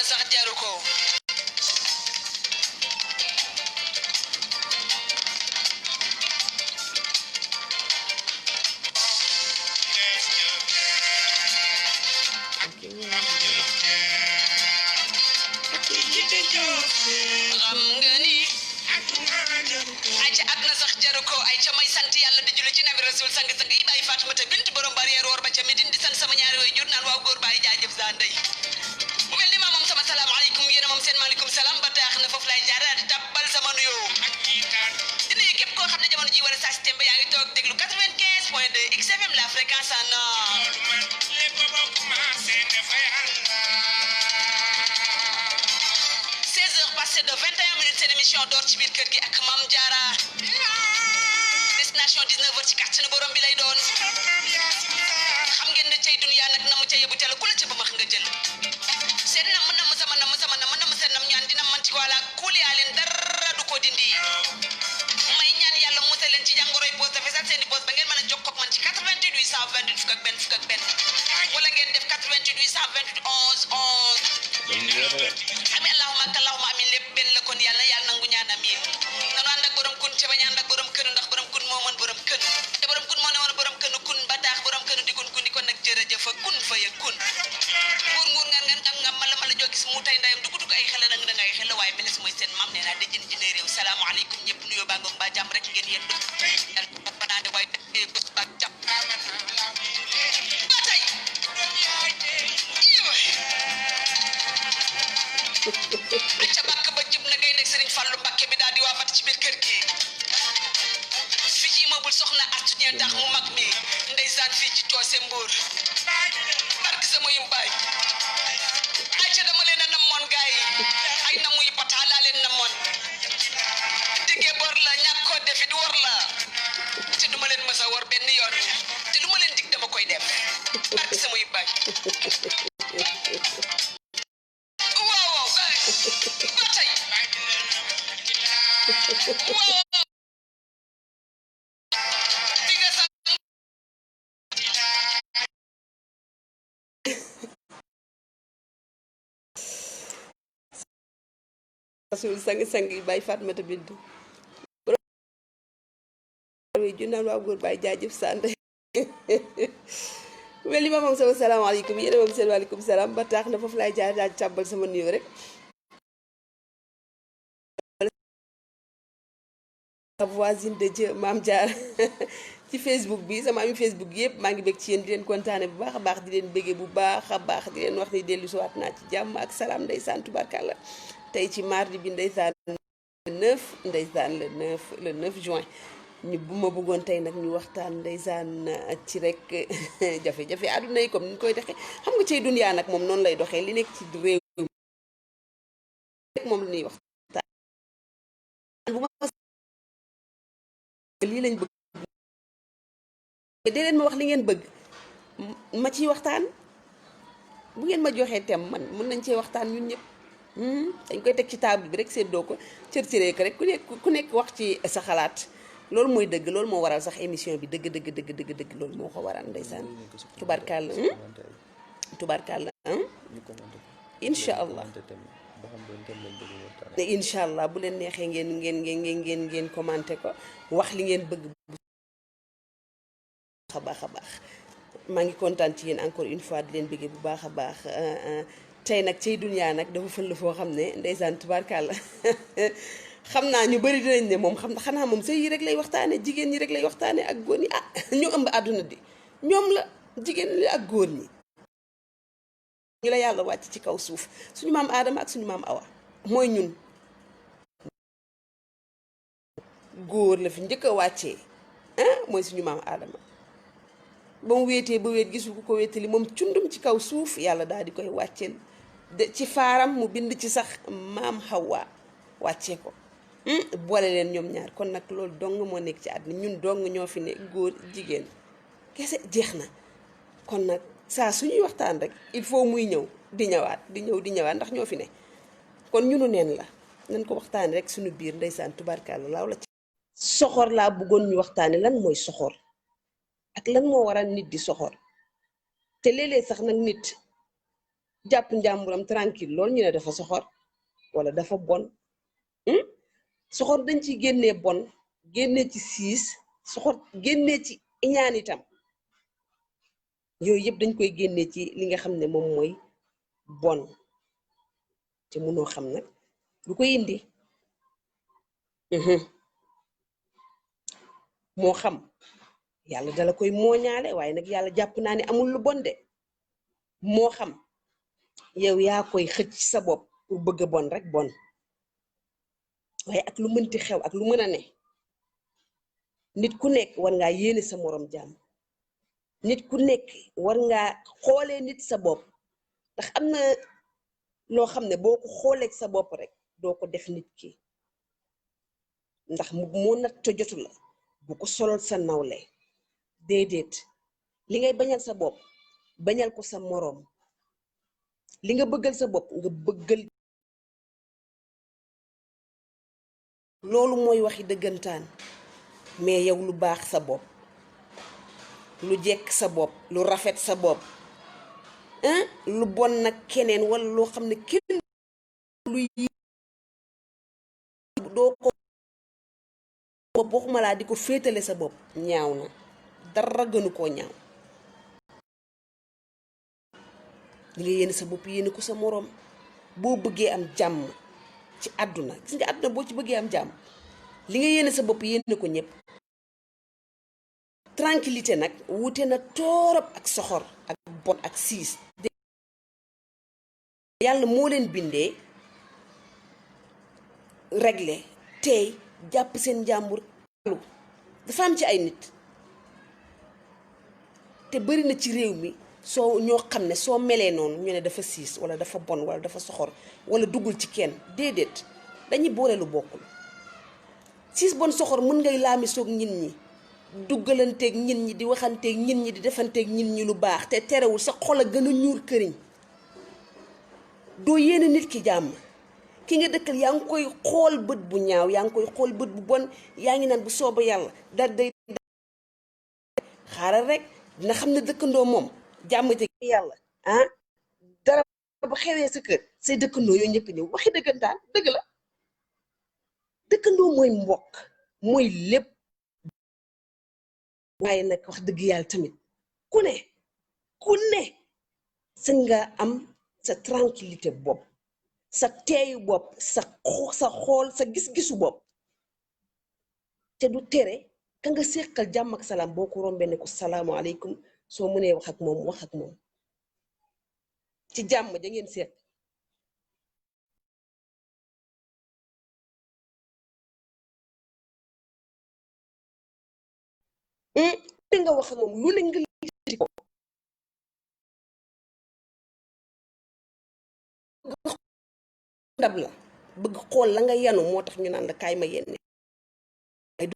sax jaru ko xam nga ni ay ca àdduna sax jaru ko ay ca may sant yàlla di julli ci nabi rasul sang sang yi bàyyi Faatumata bint borom barrière woor ba ca Medine di sant sama ñaari way jur naan waaw góor bàyyi jaajëf saa ndey bu mel ni maa moom sama salaamaaleykum yéen a moom seen maaleykum salaam ba taax na foofu lay jaar di tàbbal sama nuyoo di nuyu képp koo xam ne jamono ji war a saa si tembe yaa ngi toog déglu 95.2 XFM la fréquence en or 16h passé de 21 minutes seen émission door ci biir kër gi ak Mame Diarra destination 19h ci kàttanu borom bi lay doon xam ngeen ne cay dunya nag na mu ca yebu ca la ku la ca ba max nga jël seen nam seen nam ñaan dina man ci ko ala kuuli leen dara du ko dindi may ñaan yàlla musal leen ci jàngoroy poos te fesal seen i poos ba ngeen mën a jokkoo ak man ci 88 828 fukk ak benn wala ngeen def 88 828 11 11 ami allahumma amin lépp benn la kon yàlla nangu ñaan amin nanu ànd ak borom kun ca bañ ànd ak borom kënu ndax borom kun moo mën borom kën te borom kun moo ne woon borom kënu kun ba taax borom kënu di kun di kon nag jërëjëf kun fa ya kun nguur nga mala joo gis mu tay ndayam dugg ay xel nag da ngay xel waaye meles mooy seen mam nee naa da jën jëne réew salaamaaleykum ñëpp nuyoo baa ngoog ba jàmm rek ngeen yéen dugg banaande waaye bés ba jàmm ba tey acca bàkk ba jib na ngay nekk Serigne Fallou Mbacké bi daal di waafat ci biir kër gi fii ci immeuble soxna Astu Ñeen tax mu mag mi ndeysaan fii ci Toose Mbour barke sama yum baay acca dama leen a namoon gaay ay namu yi pata laa leen namoon diggee bor la ñàkk koo defit wor la te duma leen mës a wor benn yoon te lu ma leen dig dama koy def barke sama yum baay waaw ba tey waaw digga sax rasul sang yi bàyyi Faatumata bintu junaan waaw góor bàyyi jaajëf sànde mel ni ma moom sama salaamaaleykum yéen moom seen waaleykum salaam ba taax na foofu laay jaar daal càbbal sama nuyoo rek voisine de Dieu Mame Diarra ci Facebook bi sama ami Facebook yëpp maa ngi bég ci yéen di leen kontaane bu baax a baax di leen béggee bu baax a baax di leen wax ni dellu siwaat naa ci jàmm ak salaam ndeysaan tubarkàlla tey ci mardi bi ndeysaan le 9 juin ñu bu ma bëggoon tey nag ñu waxtaan ndeysaan ci rek jafe-jafe àdduna yi comme ni ñu koy doxee xam nga cay dunyaa nag moom noonu lay doxee li nekk ci réew rek moom la ñuy waxtaan bu ma lii lañ bëgg dee leen ma wax li ngeen bëgg ma ciy waxtaan bu ngeen ma joxee thème man mën nañ cee waxtaan ñun ñëpp dañ koy teg ci table bi rek seddoo ko cër-cëree ko rek ku nekk wax ci sa xalaat loolu mooy dëgg loolu moo waral sax émission bi dëgg loolu moo ko waral ndeysaan tubarkàlla incha allah incha allah bu leen neexee ngeen commenté ko wax li ngeen bëgg a baax maa ngi kontaan ci yéen encore une fois di leen bëggee bu baax a baax tey nag cay dunyaa nag dafa fël foo xam ne ndeysaan tubaarkàlla xam naa ñu bëri dinañ ne moom xanaa moom sëy yi rek lay waxtaane jigéen ñi rek lay waxtaane ak góor ñi ñu ëmb àdduna di ñoom la jigéen ñi ak góor ñi ñu la yàlla wàcc ci kaw suuf suñu maam Aadama ak suñu maam Awa mooy ñun góor la fi njëkk a wàccee mooy suñu maam Aadama ba mu wéetee ba wéet gisu ku ko wéetali moom cundum ci kaw suuf yàlla daal di koy wàcceel ci faaram mu bind ci sax maam Hawa wàccee ko boole leen ñoom ñaar kon nag loolu dong moo nekk ci àddina ñun dong ñoo fi ne góor jigéen kese jeex na kon nag saa suñuy waxtaan rek il faut muy ñëw di ñëwaat ndax ñoo fi ne kon ñunu neen la nañ ko waxtaane rek suñu biir ndeysaan tubarkàlla laaw la ci soxor laa bëggoon ñu waxtaane lan mooy soxor ak lan moo waral nit di soxor te léeg-léeg sax nag nit jàpp njàmburam tranquille loolu ñu ne dafa soxor wala dafa bon. soxor dañ ci génnee bon génnee ci siis soxor génnee ci iñaan itam yooyu yëpp dañ koy génnee ci li nga xam ne moom mooy bon te mënoo xam nag lu koy indi. moo xam yàlla dala koy mooñaale waaye nag yàlla jàpp naa ne amul lu bon de. moo xam yow yaa koy xëcc sa bopp pour bëgg a bon rek bon waaye ak lu mënti xew ak lu mën a ne nit ku nekk war ngaa yéene sa morom jàmm. nit ku nekk war ngaa xoolee nit sa bopp ndax am na loo xam ne boo ko xooleeg sa bopp rek doo ko def nit ki ndax moo nat to jotu la bu ko solol sa nawle déedéet li ngay bañal sa bopp bañal ko sa moroom li nga bëggal sa bopp nga bëggal. loolu mooy waxi dëggantaan mais yow lu baax sa bopp lu jekk sa bopp lu rafet sa bopp lu bon nag keneen wala loo xam ne kenn lu doo ko bopp waxuma laa di ko féetale sa bopp ñaaw na dara gënu koo ñaaw. li nga yéene sa bopp yéene ko sa moroom boo bëggee am jàmm ci àdduna gis nga àdduna boo ci bëggee am jàmm li nga yéene sa bopp yéene ko ñëpp. tranquillité nag wuute na torop ak soxor ak bon ak siis. yàlla moo leen bindee réglé tey jàpp seen njàmbur. dafa am ci ay nit te bari na ci réew mi soo ñoo xam ne soo melee noonu ñu ne dafa siis wala dafa bon wala dafa soxor wala duggul ci kenn déedéet dañuy boole lu bokkul. siis bon soxor mën ngay laamisoog nit ñi duggalanteeg nit ñi di waxanteeg nit ñi di defanteeg nit ñi lu baax te terewul sa xol a gën a ñuul këriñ doo yéene nit ki jàmm. ki nga dëkkal yaa ngi koy xool bët bu ñaaw yaa ngi koy xool bët bu bon yaa ngi naan bu sooba yàlla dal day xaaral rek dina xam ne dëkkandoo moom jàmm te yàlla dara bu xewee sa kër say dëkkandoo yooyu njëkk ñëw waxi dëggantaan dëgg la. dëkkandoo mooy mbokk mooy lépp waaye nag wax dëgg yàlla tamit ku ne sañ nga am sa tranquillité bopp sa teeyu bopp sa xool sa gis-gisu bopp te du tere ka nga séqal jàmm ak salaam boo ko rombee ne ko salaamaaleykum soo mënee wax ak moom ci jàmm ja ngeen séq. li nga wax ak moom lu ne nga lijjanti ko ndab la bëgg xool la nga yanu moo tax ñu naan la kaay ma yéene ay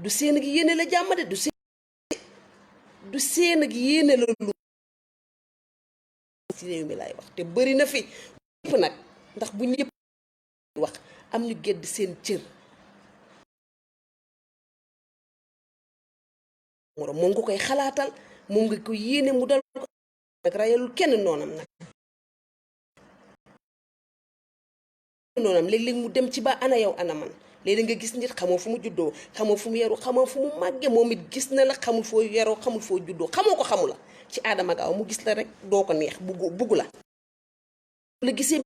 du seen ak yéene la jàmm de du seen ak yéene la lu ci réew mi laay wax te bari na fi ñëpp nag ndax bu ñëpp wax am ñu gedd seen cër moroom moom nga koy xalaatal moom nga ko yéene mu dal ko nag rayalul kenn noonam nag noonam léeg-léeg mu dem ci ba ana yow ana man léeg-léeg nga gis nit xamoo fu mu juddoo xamoo fu mu yaru xamoo fu mu màgge moom it gis na la xamul foo yaroo xamul foo juddoo xamoo ko xamu la ci aadama gaaw mu gis la rek doo ko neex buggu la la gisee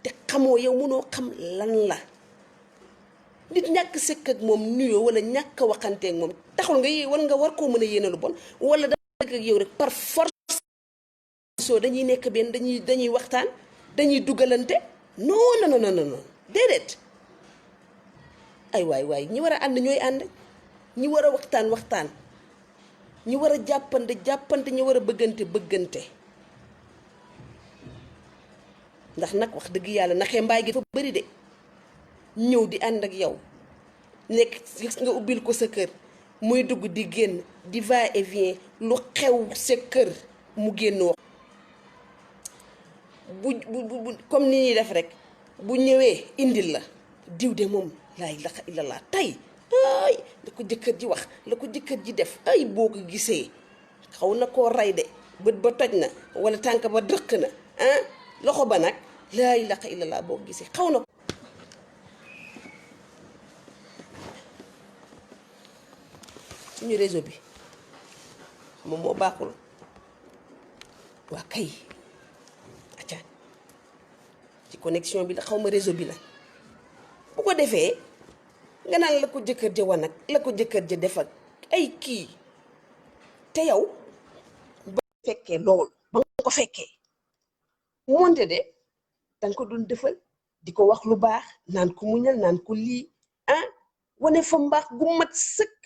te xamoo yow mënoo xam lan la nit ñàkk sëkk ak moom nuyoo wala ñàkk a waxanteeg moom taxul nga war koo mën a yéene lu bon wala da dëkk ak yow rek par force soo dañuy nekk benn dañuy waxtaan dañuy dugalante non déedéet ay waay ñi war a ànd ñooy ànd ñi war a waxtaan ñi war a jàppante ñi war a bëggante ndax nag wax dëgg yàlla naxee mbaay gi dafa bari de ñëw di ànd ak yow nekk nga ubbil ko sa kër muy dugg di génn di va et vient lu xew sa kër mu génn wax bu comme ni ñuy def rek bu ñëwee indil la diw de moom laa ilaha illallah tey ay la ko jëkkër ji wax la ko jëkkër ji def ay boo ko gisee xaw na koo rey de bët ba toj na wala tànk ba dëq na loxo ba nag laa ilaaha illallaah boo ko gisee xaw na suñu réseau bi moom moo baaxul waa kay acca ci connexion bi la xaw ma réseau bi la bu ko defee nga naan la ko jëkkër ja wan ak la ko jëkkër ja def ak ay kii te yow ba fekkee loolu ba nga ko fekkee moonte de danga ko doon defal di ko wax lu baax naan ko muñal naan ko lii wane fa mbaax gu mat sëkk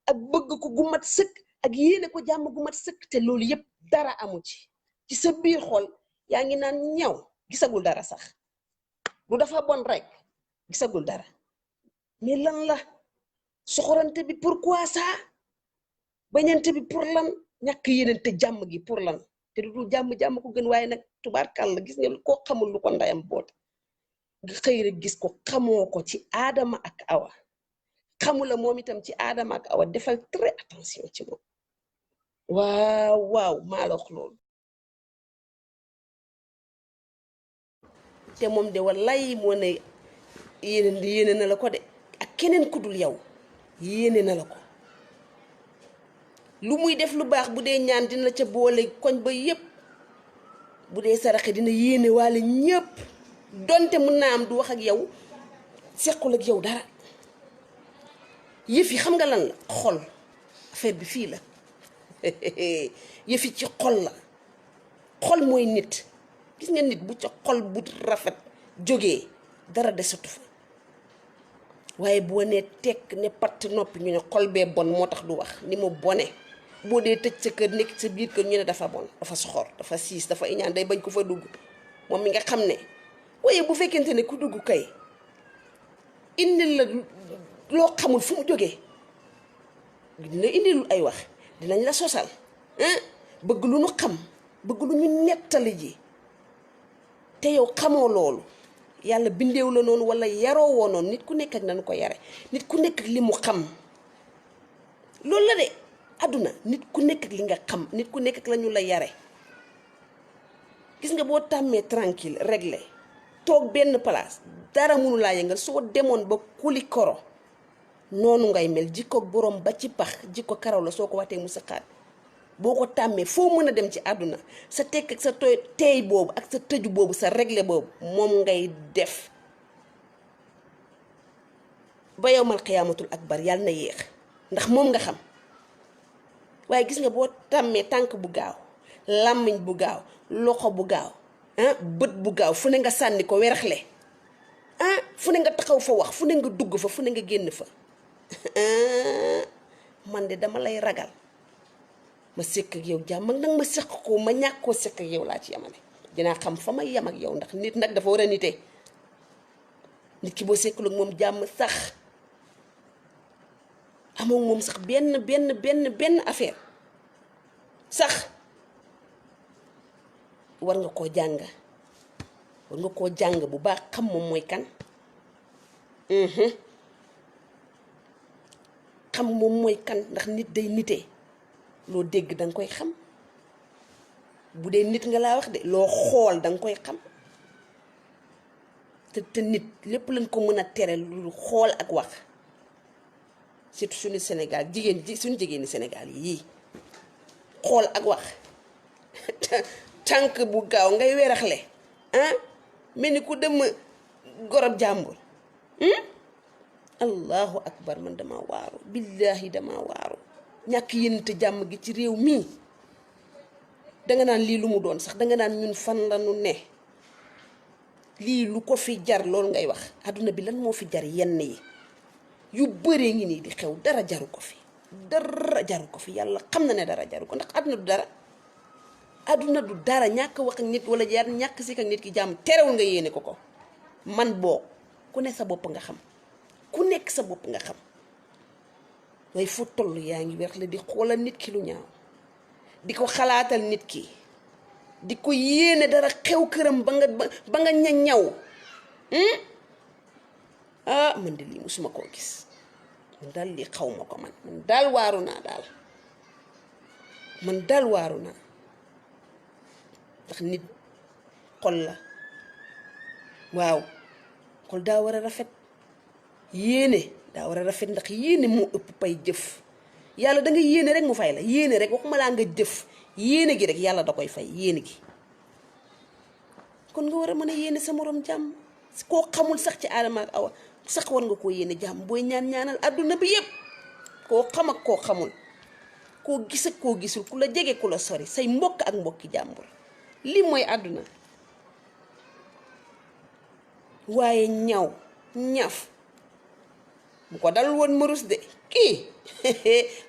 ak bëgg ko gu mat sëkk ak yéene ko jàmm gu mat sëkk te loolu yépp dara amu ci sa biir xol yaa ngi naan ñaw gisagul dara sax lu dafa bon rek gisagul dara mais lan la soxorante bi pourquoi ça bañante bi pour lan ñàkk yéenante jàmm gi pour lan te du jàmm ko gën waaye nag tubaarkàlla gis nga koo xamul lu ko ndayam boot nga xëy rek gis ko xamoo ko ci Adama ak Awa xamula moom itam ci Adama ak Awa defal très attention ci moom waaw maa la wax loolu te moom de wallaay moo ne yéene na la ko de ak keneen ku dul yow yéene na la ko lu muy def lu baax bu dee ñaan dina la ca boole koñ ba yépp bu dee saraxe dina yéene waale ñépp donte mën naa am du wax ak yow sequl ak yow dara yëf yi xam nga lan la xol affaire bi fii la yëf yi ci xol la xol mooy nit gis nga nit bu ca xol bu rafet jógee dara desatu fa waaye boo nee tekk ne patt noppi ñu ne xol bee bon moo tax du wax ni mu bone boo dee tëj sa kër nekk sa biir kër ñu ne dafa bon dafa soxor dafa siis dafa iñaan day bañ ko fa dugg moom mi nga xam ne waaye bu fekkente ne ku dugg kay indil la loo xamul fu mu jógee dina indil ay wax dinañ la sosal bëgg lu nu xam bëgg lu ñu nettali ji te yow xamoo loolu yàlla bindeew la noonu wala yaroo woo noonu nit ku nekk ak nanu ko yare nit ku nekk ak li mu xam loolu la de àdduna nit ku nekk ak li nga xam nit ku nekk ak la ñu la yare gis nga boo tàmmee tranquille réglé toog benn place dara mënu laa yëngal soo demoon ba kuli koro noonu ngay mel jikko borom ba ci pax jikko karaw la soo ko waxtee mu saqaat boo ko tàmmee foo mën a dem ci àdduna sa tekk ak sa teey boobu ak sa tëju boobu sa réglé boobu moom ngay def ba yowmal xiyaamatul akbar yàlla na yéex ndax moom nga xam waaye gis nga boo tàmmee tànk bu gaaw làmmiñ bu gaaw loxo bu gaaw bët bu gaaw fu ne nga sànni ko weraxle fu ne nga taxaw fa wax fu ne nga dugg fa fu ne nga génn fa man de dama lay ragal ma sekk ak yow jàmm ak nag ma sekk ko ma ñàkk koo sekk ak yow laa ci yamale dinaa xam fa may yam ak yow ndax nit nag dafa war a nitee nit ki boo sekkul ak moom jàmm sax amoo moom sax benn affaire sax war nga koo jàng bu baax xam moom mooy kan xam moom mooy kan ndax nit day nitee loo dégg danga koy xam bu dee nit nga laa wax de loo xool danga koy xam te nit lépp lañ ko mën a tere lu xool ak wax surtout suñu Sénégal suñu jigéeni Sénégal yii xool ak wax tànk bu gaaw ngay weraxle mel ni ku dem gorob jàmbur allahu akbar man dama waaru billaahi dama waaru ñàkk yénente jàmm gi ci réew mii danga naan lii lu mu doon sax danga naan ñun fan la nu ne lii lu ko fi jar loolu ngay wax àdduna bi lan moo fi jar yenn yi yu bëree ngi nii di xew dara jaru ko fi yàlla xam na ne dara jaru ko ndax àdduna du dara ñàkk wax ak nit wala jaar ñàkk si ak nit ki jàmm terewul nga yéene ko man boo ku ne sa bopp nga xam ku nekk sa bopp nga xam waaye fu toll yaa ngi weex la di xoolal nit ki lu ñaaw di ko xalaatal nit ki di ko yéene dara xew këram ba nga ñaw man de lii musuma koo gis man daal li xaw ma ko man daal waaru naa daal man daal waaru naa ndax nit xol la waaw xol daa war a rafet yéene daa war a rafet ndax yéene moo ëpp pay jëf yàlla da nga yéene rek mu fay la yéene rek waxuma laa nga jëf yéene gi rek yàlla da koy fay yéene gi kon nga war a mën a yéene sa morom jàmm koo xamul sax ci Adama ak Awa sax war nga koo yéene jàmm booy ñaanal àdduna bi yépp koo xam ak koo xamul koo gis ak koo gisul ku la jege ku la sori say mbokk ak mbokki jàmbur lii mooy àdduna waaye ñaf bu ko dal woon marus de kii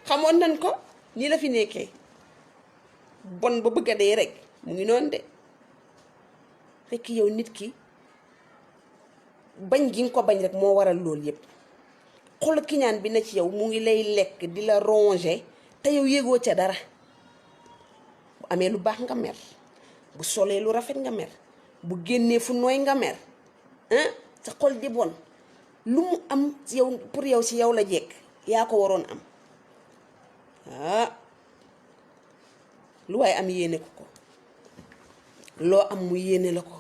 xamoon nañ ko nii la fi nekkee bon ba bëgg a dee rek mu ngi noonu de fekk yow nit ki bañ gi nga ko bañ rek moo waral loolu yépp xol kiñaan bi na ci yow mu ngi lay lekk di la ronger te yow yégoo ca dara bu amee lu baax nga mer bu solee lu rafet nga mer bu génnee fu nooy nga mer sa xol di bon lu mu am yow pour yow ci yow la jekk yaa ko waroon am lu waaye am yéene ko loo am mu yéene la ko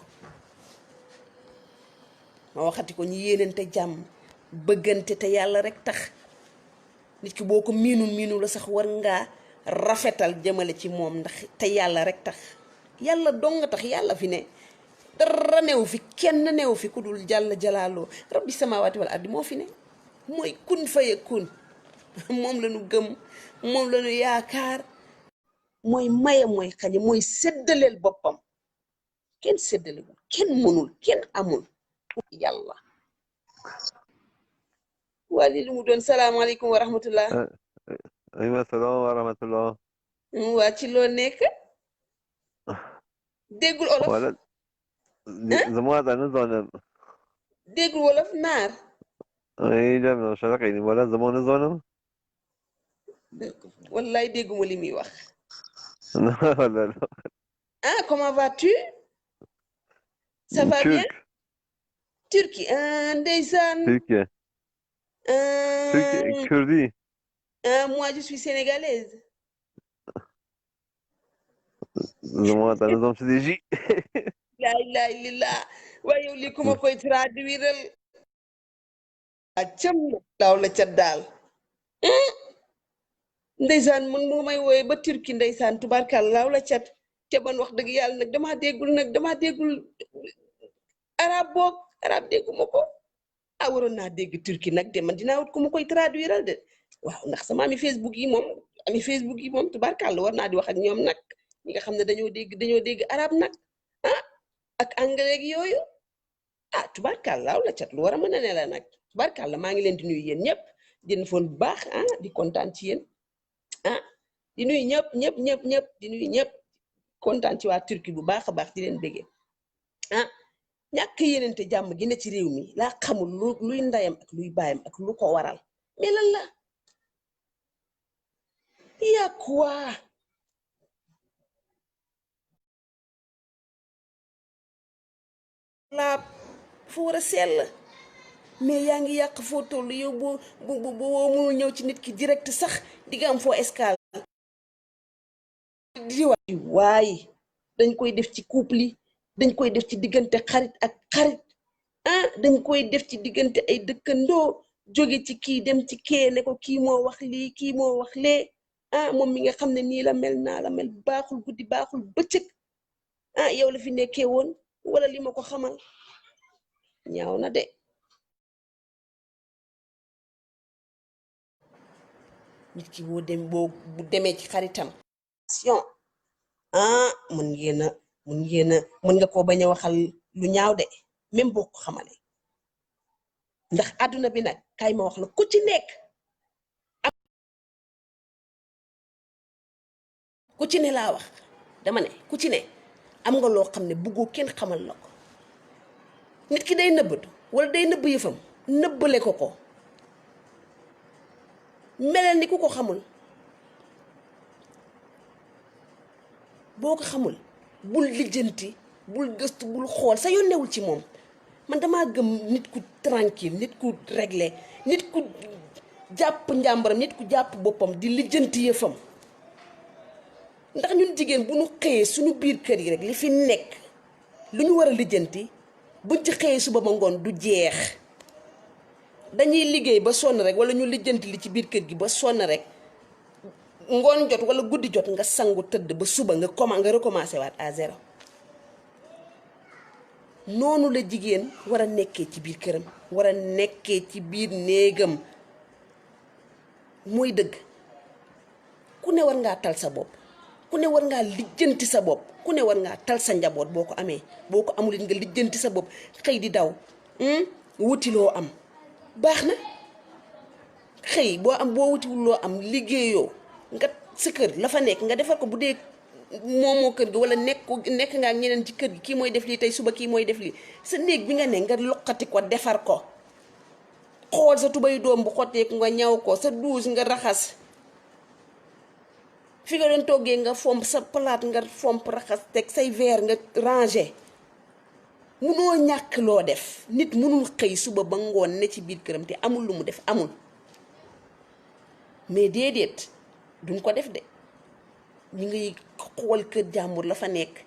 ma waxati ko ñu yéenante jàmm bëggante te yàlla rek tax nit ki boo ko miinu la sax war ngaa rafetal jëmale ci moom ndax te yàlla rek tax yàlla dong nga tax yàlla fi ne dara neew fi kenn neew fi ku dul jàll jalaaloo rabbi samaawaati wal ardi moo fi ne mooy kun faye kun moom la ñu gëm moom la ñu yaakaar mooy maye mooy xañe mooy séddaleel boppam kenn séddalewul kenn mënul kenn amul yàlla waa li mu doon salaamaaleykum wa rahmatullah aywa salaam wa rahmatullah waa ci loo nekk déggul olof wala زمان نزانم déggul wolof naar ايجا من شرقي ولا زمان نزانم wallaay dégguma li muy wax لا لا comment vas-tu ça va bien Turquie ndeysaan تركيا تركيا كردي moi je suis sénégalaise زمان نزانم سديجي la ilaha illallah waaye yow lii ku ma koy traduire cëm daaw la ca daal ndeysaan mun mu may wooye ba Turquie ndeysaan tubarkal laaw la cat te ban wax dëgg yàlla nag damaa déggul arab boog arab dégguma ko waroon naa dégg Turquie nag de man dinaa wut ku ma koy traduire de waaw ndax sama ami Facebook yi moom tubarkal war naa di wax ak ñoom nag ñi nga xam ne dañoo dégg arab nag ak anglais ak yooyu tubarkal laaw la cat lu war a mën a ne la nag tubarkal la maa ngi leen di nuyu yéen ñëpp di foon bu baax di kontaan ci yéen di nuyu ñëpp di nuyu ñëpp kontaan ci waa Turquie bu baax a baax di leen béggee ñàkk yéenante jàmm gi ne ci réew mi laa xamul luy ndayam ak luy baayam ak lu ko waral mais lan la yaa quoi laab fa war a sell mais yaa ngi yàq foo toll yow boo mënul ñëw ci nit ki direct sax di nga am foo escale di waaye dañ koy def ci couple yi dañ koy def ci diggante xarit ak xarit dañ koy def ci diggante ay dëkkandoo jóge ci kii dem ci kee ne ko kii moo wax lii kii moo wax lee moom mi nga xam ne nii la mel naa la mel baaxul guddi baaxul bëccëg yow la fi nekkee woon wala li ma ko xamal ñaaw na de nit ki bu demee ci xaritam mën nga koo bañ a waxal lu ñaaw de même boo ko xamale ndax àdduna bi nag kay ma wax la ku ci nekk ku ci ne laa wax dama ne ku ci ne am nga loo xam ne bëggoo kenn xamal la ko nit ki day nëbbatu wala day nëbb yëfam nëbbale ko melel ni ku ko xamul boo ko xamul bul lijjanti bul gëstu bul xool sa yoon newul ci moom man damaa gëm nit ku tranquille nit ku réglé nit ku jàpp njàmbaram, nit ku jàpp boppam di lijjanti yëfam. ndax ñun jigéen bu ñu xëyee suñu biir kër yi rek li fi nekk lu ñu war a lijjanti buñ ci xëyee suba ba ngoon du jeex. dañuy liggéey ba sonn rek wala ñu lijjanti li ci biir kër gi ba sonn rek ngoon jot wala guddi jot nga sangu tëdd ba suba nga recommencé waat à zéro. noonu la jigéen war a nekkee ci biir këram, war a nekkee ci biir néegam. mooy dëgg ku ne war ngaa tal sa bopp, ku ne war ngaa lijjanti sa bopp, ku ne war ngaa tal sa njaboot boo ko amee. boo ko amul it nga lijjanti sa bopp xëy di daw wuti loo am baax na. xëy boo wutiwul loo am liggéeyoo nga sa kër la fa nekk nga defar ko. bu dee moomoo kër gi wala nekk nga ak ñeneen ci kër gi, kii mooy def lii tey suba kii mooy def lii, sa néeg bi nga ne nga loqati ko defar ko. xool sa tubay doom bu xotteeku nga ñaw ko, sa douche nga raxas, fi nga doon toggee nga fomp sa palaat nga fomp raxas, teg say verre nga ranger. munoo ñàkk loo def. nit munul xëy suba ba ngoon ne ci biir këram te amul lu mu def, amul. mais déedéet duñ ko def de. ñu ngi xool kër jàmbur la fa nekk,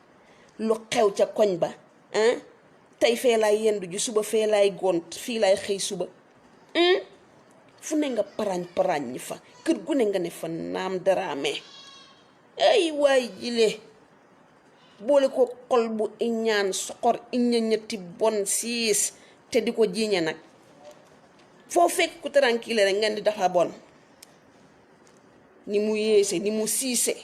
lu xew ca koñ ba tey fee laay yendu ji, suba fee laay gont, fii laay xëy suba. fu ne nga parañ ñi fa, kër gu ne nga ne fa naam daraame. ay waay jile boole ko xol bu iñaan soxor iña ñetti bon siis te di ko jiiñe nag. foo fekk ku tranquille rek ngeen di dafa bon, ni mu yéese ni mu siise.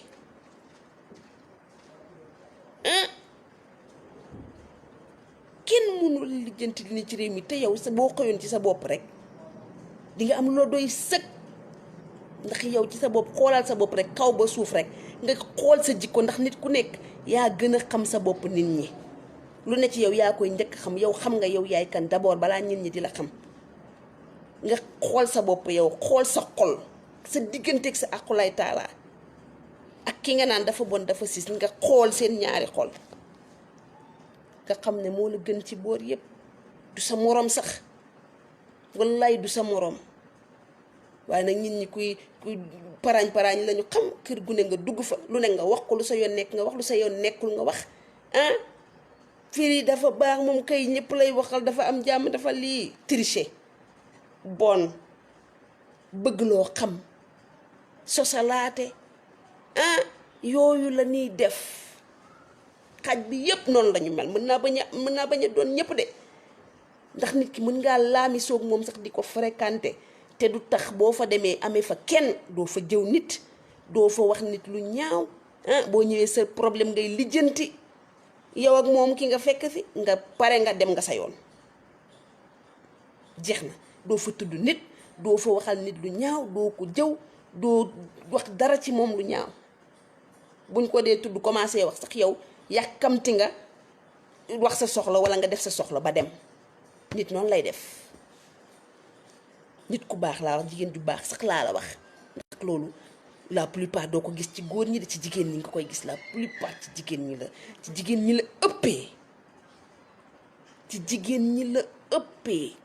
kenn mënul lijjanti li ci réew mi te yow sa boo xëyoon ci sa bopp rek di nga am loo doy sëg. ndax yow ci sa bopp xoolal sa bopp rek kaw ba suuf rek nga xool sa jikko, ndax nit ku nekk yaa gën a xam sa bopp nit ñi. lu ne ci yow yaa koy njëkk xam. yow xam nga yow yaay kan d'abord balaa nit ñi di la xam. nga xool sa bopp yow, xool sa xol, sa digganteeg sa aqulay taala ak ki nga naan dafa bon dafa siis, nga xool seen ñaari xol nga xam ne moo la gën ci boor yépp. du sa moroom sax, wallaay du sa moroom. waaye nag nit ñi kuy parañ lañu xam. kër gu ne nga dugg fa, lu ne nga wax ko, lu sa yoon nekk nga wax, lu sa yoon nekkul nga wax. fii dafa baax moom kay ñëpp lay waxal, dafa am jàmm, dafa lii. tricher, bon, bëgg loo xam, sosalaate. yooyu la ñuy def. xaaj bi yépp noonu lañu mel. mën naa bañ a doon ñëpp de, ndax nit ki mën ngaa laami soog moom sax di ko fréquenter te du tax boo fa demee amee fa kenn. doo fa jëw nit, doo fa wax nit lu ñaaw. boo ñëwee sa problème ngay lijjanti yow ak moom ki nga fekk fi, nga pare nga dem nga sa yoon. jeex na. doo fa tudd nit, doo fa waxal nit lu ñaaw, doo ko jëw, doo wax dara ci moom lu ñaaw. buñ ko dee tudd commencé wax sax yow yàkkamti nga wax sa soxla wala nga def sa soxla ba dem. nit noonu lay def. nit ku baax laa wax, jigéen ju baax sax laa la wax. ndax loolu la plupart doo ko gis ci góor ñi de, ci jigéen ñi nga koy gis. la plupart ci jigéen ñi la, ci jigéen ñi la ëppee. ci jigéen ñi la ëppee.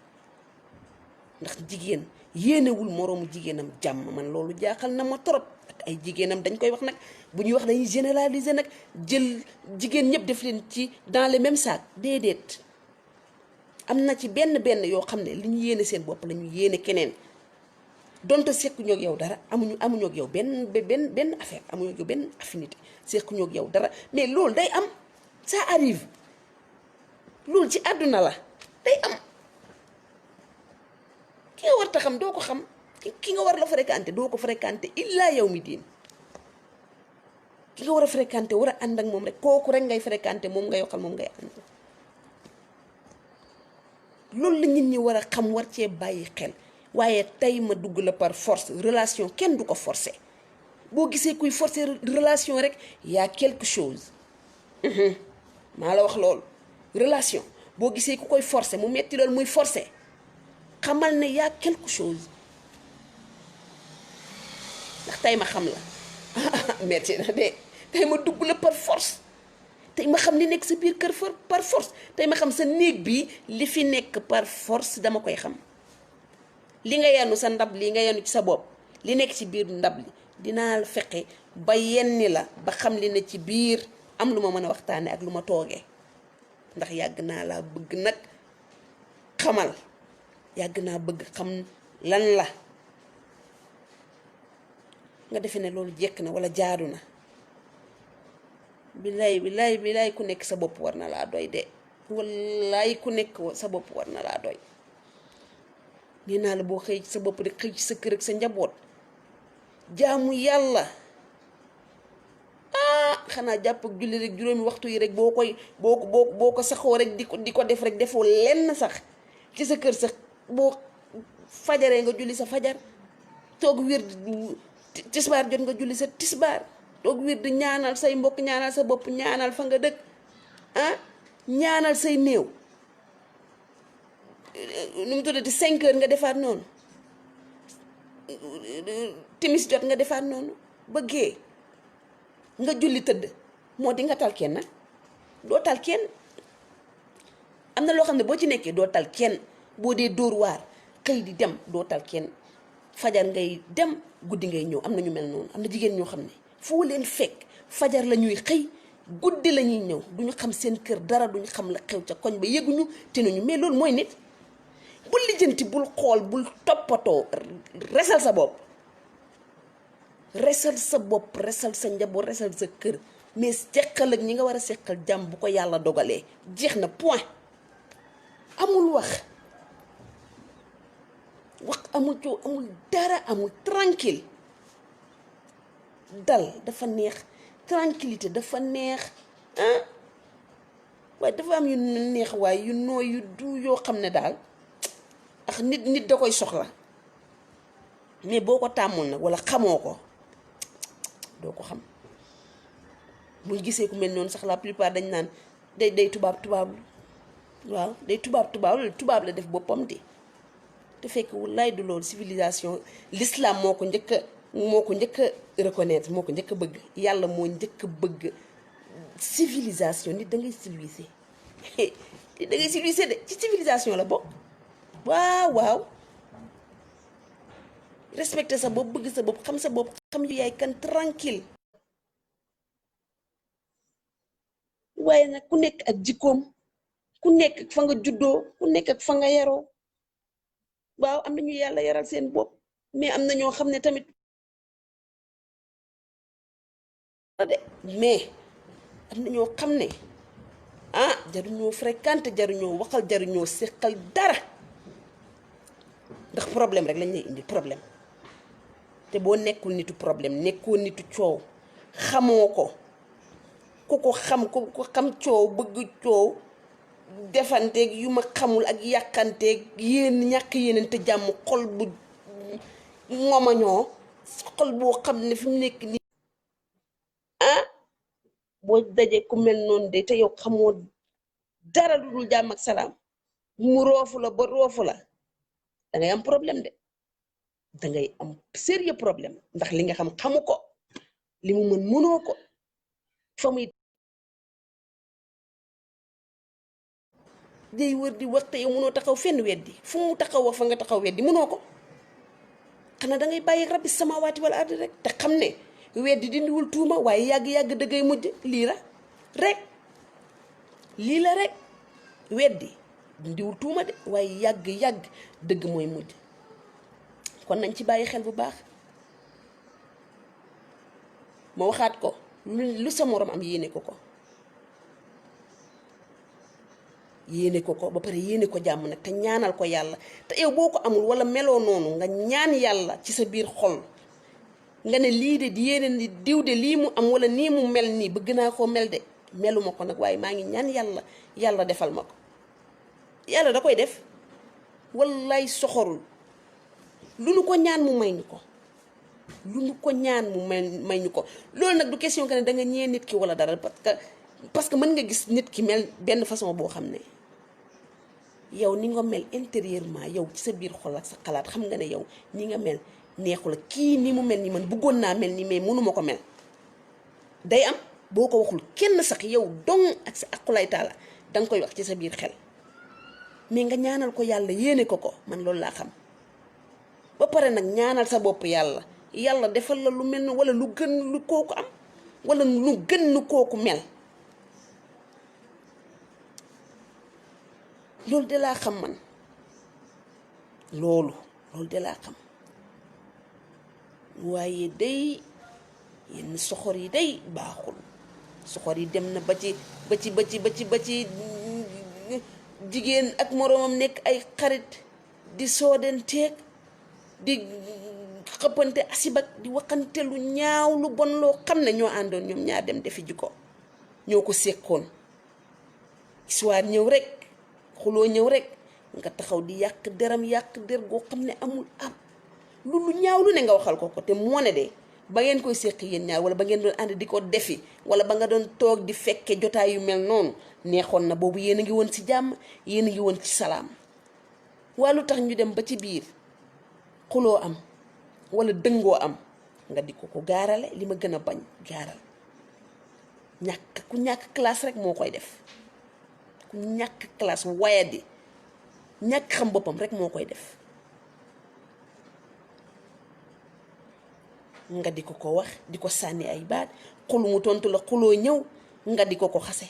ndax jigéen yéenewul moroomu jigéenam jàmm. man loolu jaaxal na ma trop. ak ay jigéenam dañ koy wax nag, bu ñuy wax dañuy généraliser nag, jël jigéen ñëpp def leen ci dans le même sac. déedéet. am na ci benn yoo xam ne li ñu yéene seen bopp la ñu yéene keneen. donte sekkuñoo ak yow dara, amuñoo ak yow benn affaire, amuñoo ak yow benn affinité, sekkuñoo ak yow dara. mais loolu day am, ça arrive. loolu ci àdduna la day am. ki nga war ta xam doo ko xam, ki nga war la fréquenté doo ko fréquenté illaa yow mi diin. ki nga war a fréquenté war a ànd ak moom rek, kooku rek ngay fréquenté, moom ngay waxal, moom ngay ànd. loolu la nit ñi war a xam, war cee bàyyi xel. waaye tey ma dugg la par force. relation kenn du ko forcer. boo gisee kuy forcer relation rek y a quelque chose. maa la wax loolu. relation boo gisee ku koy forcer mu metti loolu muy forcer, xamal ne y a quelque chose. ndax tey ma xam la metti na de. tey ma dugg la par force. tey ma xam li nekk sa biir kër par force. tey ma xam sa néeg bi li fi nekk par force dama koy xam. li nga yanu sa ndab li nga yanu ci sa bopp li nekk ci biir ndab li dinaa fexe ba yenni la ba xam li ne ci biir am lu ma mën a waxtaane ak lu ma toogee ndax yàgg naa laa bëgg nag xamal yàgg naa bëgg xam lan la nga defe ne loolu jekk na wala jaadu na billaay ku nekk sa bopp war na laa doy de wallaay ku nekk sa bopp war na laa doy nee naa la boo xëy ci sa bopp rek xëy ci sa kër ak sa njaboot jaamu yàlla xanaa jàpp ak julli rek juróomi waxtu yi rek boo ko saxoo rek di ko def rek defoo lenn sax ci sa kër sax boo fajaree nga julli sa fajar toog wér tisbaar jot nga julli sa tisbaar toog wér di ñaanal say mbokk ñaanal sa bopp ñaanal fa nga dëkk ñaanal say néew nu mu tuddati 5 heures nga defaat noonu timis jot nga defaat noonu bëggee nga julli tëdd moo di nga tal kenn nag doo tal kenn am na loo xam ne boo ci nekkee doo tal kenn boo dee dóor waar xëy di dem doo tal kenn fajar ngay dem guddi ngay ñëw am na ñu mel noonu am na jigéen ñoo xam ne foo leen fekk fajar la ñuy xëy guddi la ñuy ñëw duñu xam seen kër dara duñu xam la xew ca koñ ba yëguñu te nañu mais loolu mooy nit bul lijjanti bul xool bul toppatoo resal sa bopp resal sa njaboot resal sa kër mais seqal ak ñi nga war a seqal jàmm bu ko yàlla dogalee jeex na point amul wax amul coow amul dara amul tranquille dal dafa neex tranquillité dafa neex waaye dafa am yu neex waaye yu nooy yu du yoo xam ne daal ak nit da koy soxla mais boo ko tàmmul nag wala xamoo ko doo ko xam buñ gisee ku mel noonu sax la plupart dañ naan day tubaab waaw day tubaab la def boppam di te fekk wallaay du loolu civilisation l'islam moo ko njëkk a reconnaître moo ko njëkk a bëgg yàlla moo njëkk a bëgg civilisation nit da ngay civilisé nit da ngay civilisé de ci civilisation la bokk waaw respecté sa bopp bëgg sa bopp xam yu yaay kan tranquille waaye nag ku nekk ak jikkoom ku nekk ak fa nga juddoo ku nekk ak fa nga yaroo waaw am na ñu yàlla yaral seen bopp mais am na ñoo xam ne tamit mais am na ñoo xam ne jaruñoo fréquenté jaruñoo waxal jaruñoo seqal dara ndax problème rek lañ lay indi problème te boo nekkul nitu problème nekkoo nitu coow xamoo ko ku ko xam coow bëgg coow defanteeg yu ma xamul ak yàqanteeg ñàkk yéenante jàmm xol bu ngomañoo xol boo xam ne fi mu nekk nii boo dajee ku mel noonu de te yow xamoo dara lu dul jàmm ak salaam mu roofu la ba roofu la dangay am problème de dangay am sérieux problème ndax li nga xam xamu ko li mu mën mënoo ko fa muy day wër di wax te yow mënoo taxaw fenn weddi fu mu taxaw wax fa nga taxaw weddi mënoo ko xanaa dangay bàyyi rabbi samawaati wala ardi rek te xam ne weddi dindiwul tuuma waaye yàgg-yàgg dëggay mujj lii la rek weddi dindiwul tuuma de waaye yàgg-yàgg dëgg mooy mujj kon nañ ci bàyyi xel bu baax ma waxaat ko lu sa morom am yéene ko ba pare yéene ko jàmm nag te ñaanal ko yàlla te yow boo ko amul wala meloo noonu nga ñaan yàlla ci sa biir xol nga ne lii de di yéene ni diw de lii mu am wala nii mu mel nii bëgg naa koo mel de meluma ko nag waaye maa ngi ñaan yàlla defal ma ko yàlla da koy def wallaay soxorul lu nu ko ñaan mu may ñu ko may ñu ko loolu nag du question que ne da nga ñee nit ki wala dara parce que mën nga gis nit ki mel benn façon boo xam ne yow ni nga mel intérieurement yow ci sa biir xol ak sa xalaat xam nga ne yow ni nga mel neexu la kii ni mu mel ni man bëggoon naa mel ni mais mënuma ko mel day am boo ko waxul kenn sax yow dong ak sa aqulay taala danga koy wax ci sa biir xel mais nga ñaanal ko yàlla yéene ko man loolu laa xam ba pare nag ñaanal sa bopp yàlla defal la lu mel ni wala lu gën lu kooku am wala lu gën lu kooku mel. loolu de laa xam man loolu de laa xam waaye day yenn soxor yi day baaxul. soxor yi dem na ba ci jigéen ak moroomam nekk ay xarit di soodanteeg di xëppante asibak di waxante lu ñaaw lu bon loo xam ne ñoo àndoon ñoom ñaar dem defi ji ko ñoo ko sekkoon. histoire ñëw rek xuloo ñëw rek nga taxaw di yàq der goo xam ne amul ab lu ñaaw lu ne nga waxal ko te moo ne de ba ngeen koy séq yéen ñaar wala ba ngeen doon ànd di ko defi wala ba nga doon toog di fekke jotaay yu mel noonu neexoon na boobu yéen a ngi woon ci jàmm yéen a ngi woon ci salaam. waa lu tax ñu dem ba ci biir xuloo am wala dëngoo am nga di ko gaarale li ma gën a bañ gaaral. ku ñàkk classe rek moo koy def. ku ñàkk classe wayadi ñàkk xam boppam rek moo koy def. nga di ko wax di ko sànni ay baat xulu mu tontu la xuloo ñëw nga di ko xase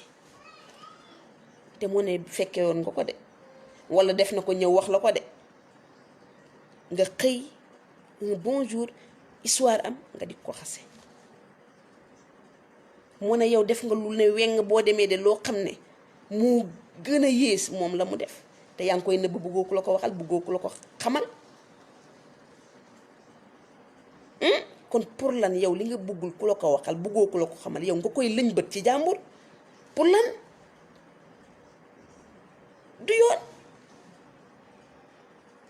te moo ne fekke woon nga ko de wala def na ko ñëw wax la ko de nga xëy un bonjour histoire am nga di ko xase. moo ne yow def nga lu ne weng boo demee de loo xam ne mu gën a yées moom la mu def te yaa ngi koy nëbb bëggoo ku la ko waxal bëggoo ku la ko xamal. kon pour lan yow li nga bëggul ku la ko waxal bëggoo ku la ko xamal yow nga koy lëñ bët ci jàmbur pour lan du yoon.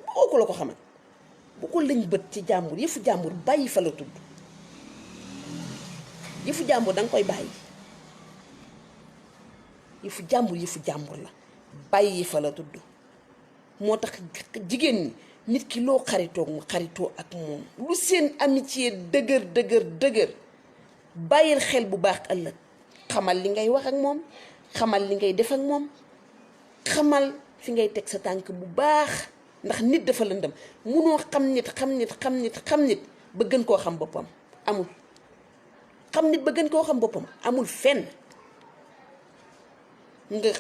bëggoo ku la ko xamal bu ko lëñ bët ci jàmbur yëfu jàmbur bàyyi fa la tudd. yëfu jàmbur danga koy bàyyi yëfu jàmbur la bàyyi fa la tudd. moo tax jigéen ñi nit ki loo xaritoo mu xaritoo ak moom lu seen amitié dëgër bàyyil xel bu baax ëllëg. xamal li ngay wax ak moom xamal li ngay def ak moom xamal fi ngay teg sa tànk bu baax ndax nit dafa lëndëm munoo xam nit ba gën koo xam boppam amul. xam nit ba gën koo xam boppam amul fenn. nga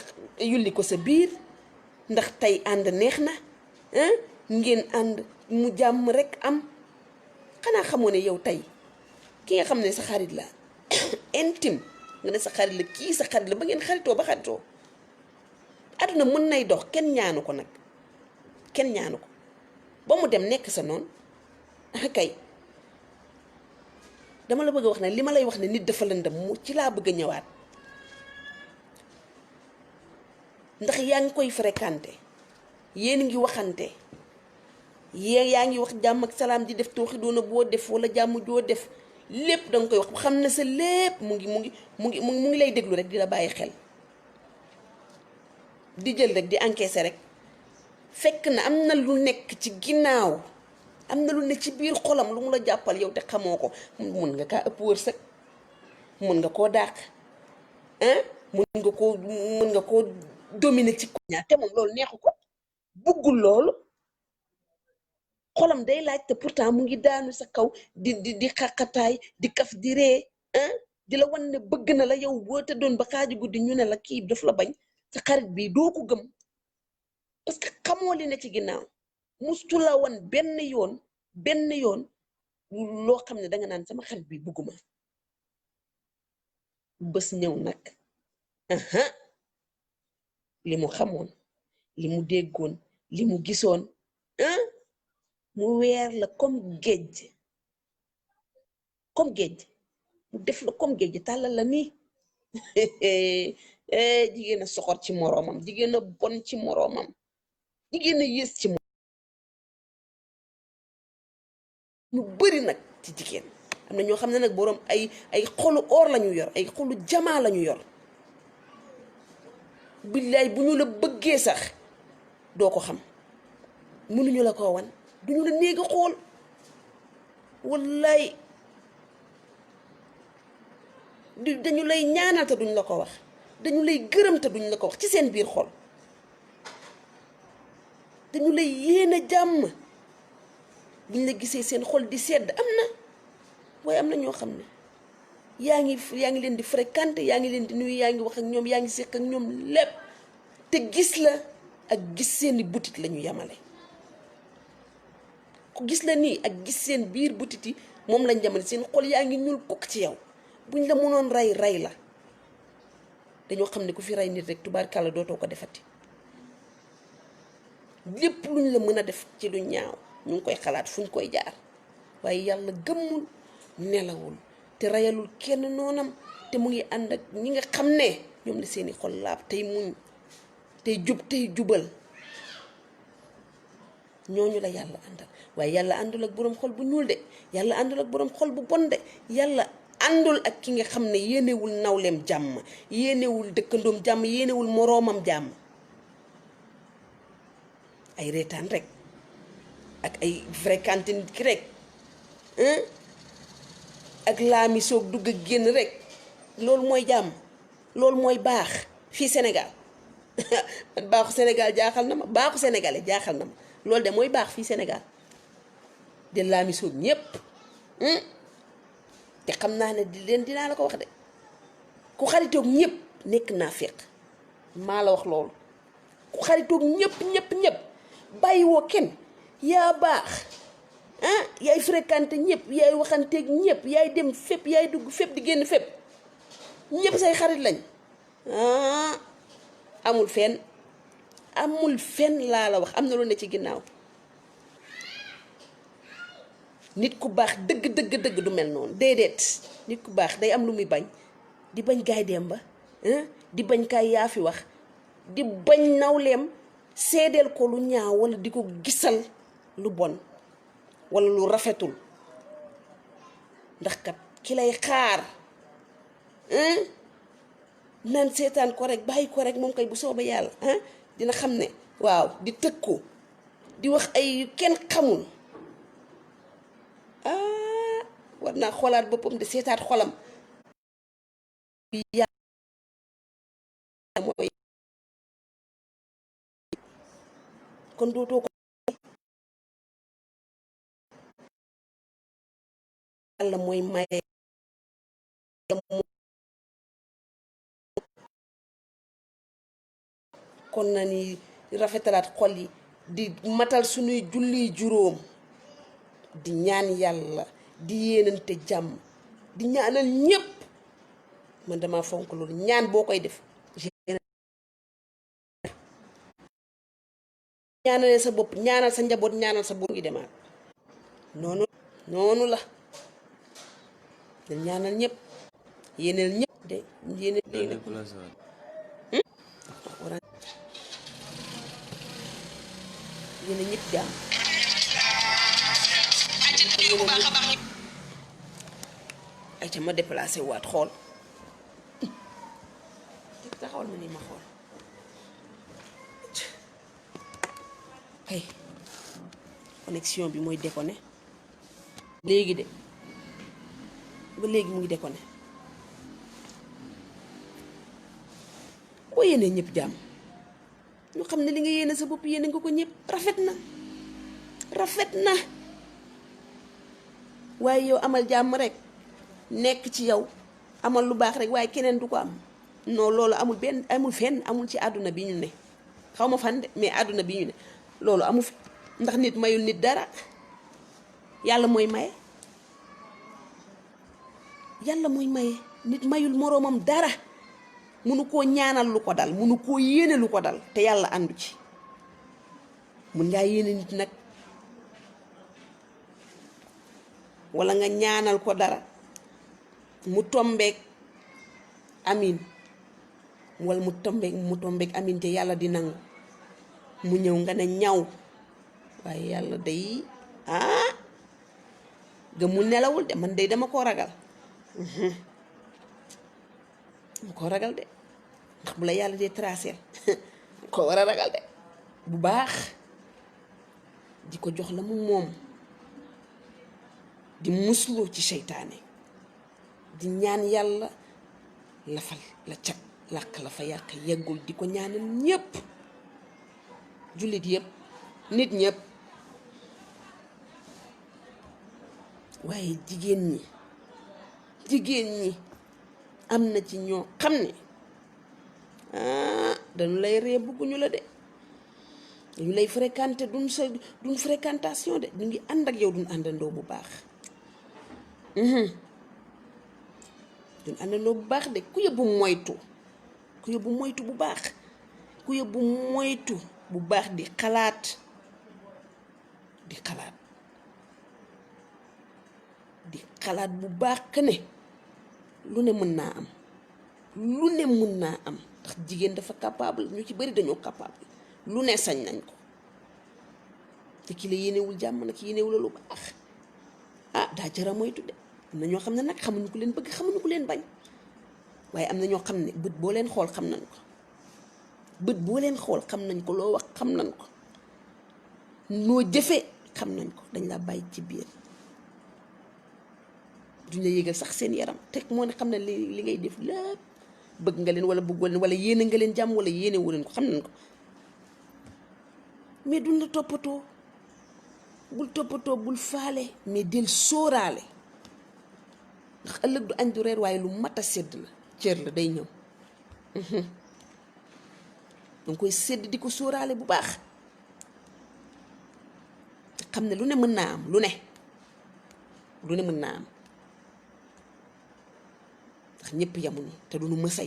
yulli ko sa biir ndax tey ànd neex na ngeen ànd mu jàmm rek am. xanaa xamoo ne yow tey ki nga xam ne sa xarit la intime nga ne sa xarit la kii sa xarit la ba ngeen xaritoo ba xaritoo àdduna mën nay dox kenn ñaanu ko nag kenn ñaanu ko ba mu dem nekk sa noonu kay. dama la bëgg a wax ne li ma lay wax ne nit dafa lëndëm mu ci laa bëgg a ñëwaat ndax yaa ngi koy fréquenté yéen ngi waxante yaa ngi wax jàmm ak salaam di def tooxi doona boo def wala jàmm joo def lépp danga koy wax xam na sa lépp mu ngi lay déglu rek di la bàyyi xel di jël rek di encaisser rek fekk na am na lu nekk ci ginnaaw. am na lu ne ci biir xolam lu mu la jàppal yow te xamoo ko mun nga kaa ëpp wërsëg mun nga koo dàq mun nga koo dominer ci ñaar te moom loolu neexu ko buggul loolu xolam day laaj te pourtant mu ngi daanu sa kaw di xaqataay di kaf di ree di la wan ne bëgg na la yow boo te doon ba xaaju guddi ñu ne la kii daf la bañ sa xarit bi doo ko gëm parce que xamoo li ne ci ginnaaw. mustu la woon benn yoon loo xam ne danga naan sama xarit bi bugguma. bés ñëw nag li mu xamoon li mu déggoon li mu gisoon mu weer la comme géej mu def la comme géej tàllal la nii jigéen a soxor ci moroomam jigéen a bon ci moroomam jigéen a yées ci ñu bëri nag ci jigéen am na ñoo xam ne nag boroom ay xolu or lañu yor ay xolu jamaa lañu yor billaay bu ñu la bëggee sax doo ko xam mënuñu la ko wan duñu la néega xool wallaay dañu lay ñaanal te duñ la ko wax dañu lay gërëm te duñ la ko wax ci seen biir xol dañu lay yéene jàmm buñ la gisee seen xol di sedd am na waaye am na ñoo xam ne yaa ngi leen di fréquenter yaa ngi leen di nuyu yaa ngi wax ak ñoom yaa ngi séq ak ñoom lépp te gis la ak gis seeni butit la ñu yamale ku gis la nii ak gis seen biir butit yi moom lañ yamale seen xol yaa ngi ñuul kukk ci yow buñ la mënoon rey la dañoo xam ne ku fi rey nit rek tubaarkàlla dootoo ko defati lépp luñ la mën a def ci lu ñaaw ñu ngi koy xalaat fuñ koy jaar waaye yàlla gëmmul nelawul te rayalul kenn noonam te mu ngi ànd ak ñi nga xam ne ñoom la seeni xol laab tey muñ tey jub tey jubal ñooñu la yàlla àndal waaye yàlla àndul ak boroom xol bu ñuul de yàlla àndul ak boroom xol bu bon de yàlla àndul ak ki nga xam ne yéenewul nawleem jàmm yéenewul dëkkandoom jàmm yéenewul moroomam jàmm ay reetaan rek ak ay fréquenté nit ki rek ak laami soog dugg ak génn rek loolu mooy jàmm loolu mooy baax fii Sénégal man baaxu Sénégal jaaxal na ma baaxu sénégalais jaaxal na ma loolu de mooy baax fii Sénégal de laami soog ñépp te xam naa ne dinaa la ko wax de ku xaritoog ñëpp nekk naa féq maa la wax loolu ku xaritoog ñëpp bàyyiwoo kenn yaa baax yaay fréquenté ñëpp yaay waxanteeg ñëpp yaay dem fépp yaay dugg fépp di génn fépp ñëpp say xarit lañ amul fenn laa la wax am na lu ne ci ginnaaw nit ku baax dëgg du mel noonu déedéet nit ku baax day am lu muy bañ di bañ gaay dem ba di bañ kaay yaa fi wax di bañ nawleem seedeel ko lu ñaaw wala di ko gisal lu bon wala lu rafetul ndax kat ki lay xaar naan seetaan ko rek bàyyi ko rek moom kay bu soobee yàlla dina xam ne waaw di tëg ko di wax ay kenn xamul war naa xoolaat boppam de seetaat xolam yàlla mooy kon dootoo ko yàlla mooy maye kon na ni rafetalaat xol yi di matal suñuy julli juróom di ñaan yàlla di yéenante jàmm di ñaanal ñépp man dama fonk loolu ñaan boo koy def ñaanalee sa bopp ñaanal sa njaboot ñaanal sa bopp ngi demaat noonu la da ñaanal ñépp yéeneel ñépp de yéeneel yéene ñépp jàmm ay ca ma déplacé waat xool taxawal ma nii ma xool kay connexion bi mooy déconné léegi de ba léegi mu ngi déconné boo yéenee ñëpp jàmm ñu xam ne li nga yéene sa bopp yéene nga ko ñëpp rafet na waaye yow amal jàmm rek nekk ci yow amal lu baax rek waaye keneen du ko am non loolu amul fenn amul ci àdduna bi ñu ne xaw ma fan de mais àdduna bi ñu ne loolu amul ndax nit mayul nit dara yàlla mooy maye nit mayul moroomam dara munu koo ñaanal lu ko dal munu koo yéene lu ko dal te yàlla àndu ci mun ngaa yéene nit nag wala nga ñaanal ko dara mu tombeek amin wala mu tombeek amin te yàlla di nangu mu ñëw nga ne ñaw waaye yàlla day gëmul nelawul de man day dama koo ragal dama koo ragal de ndax bu la yàlla dee tracé ko war a ragal de bu baax di ko jox la mu moom di muslu ci seytaane di ñaan yàlla lafal la cat làq la fa yàq yeggul di ko ñaanal ñépp jullit yépp nit ñépp waaye jigéen ñi am na ci ñoo xam ne dañu lay ree bëgguñu la de, dañu lay fréquenté duñ fréquentation de, ñu ngi ànd ak yow duñ àndandoo bu baax. duñ àndandoo bu baax de, ku yóbbu moytu bu baax, ku yóbbu moytu bu baax di xalaat bu baax que ne lu ne mën naa am ndax jigéen dafa capable, ñu ci bari dañoo capable, lu ne sañ nañ ko. te ki la yéenewul jàmm nag yéenewul lu baax daa jara moytu de. am na ñoo xam ne nag xamuñu ku leen bëgg, xamuñu ku leen bañ, waaye am na ñoo xam ne bët boo leen xool xam nañ ko, loo wax xam nañ ko, noo jëfee xam nañ ko, dañ la bàyyi ci biir, duñ la yëgal sax seen yaram teg moo ne xam ne li ngay def lépp bëgg nga leen wala bëggoo leen wala yéene nga leen jàmm wala yéene wu leen ko, xam nañ ko. mais duñ la toppatoo, bul faale, mais del sóoraale, ndax ëllëg du añ du reer waaye lu mat a sedd la, cër la day ñëw. danga koy sedd di ko sóoraale bu baax, xam ne lu ne mën naa am, lu ne mën naa am, ndax ñëpp yamuñu te duñu mës a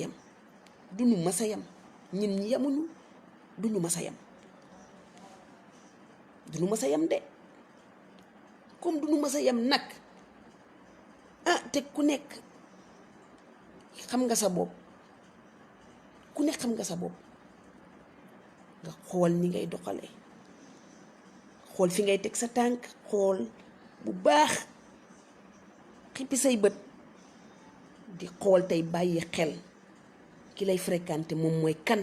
yam, ñun ñi yamuñu duñu mës a yam, de comme duñu mës a yam nag te ku nekk xam nga sa bopp, nga xool ni ngay doxalee, xool fi ngay teg sa tànk, xool bu baax, xippi say bët di xool tey bàyyi xel ki lay fréquenté moom mooy kan.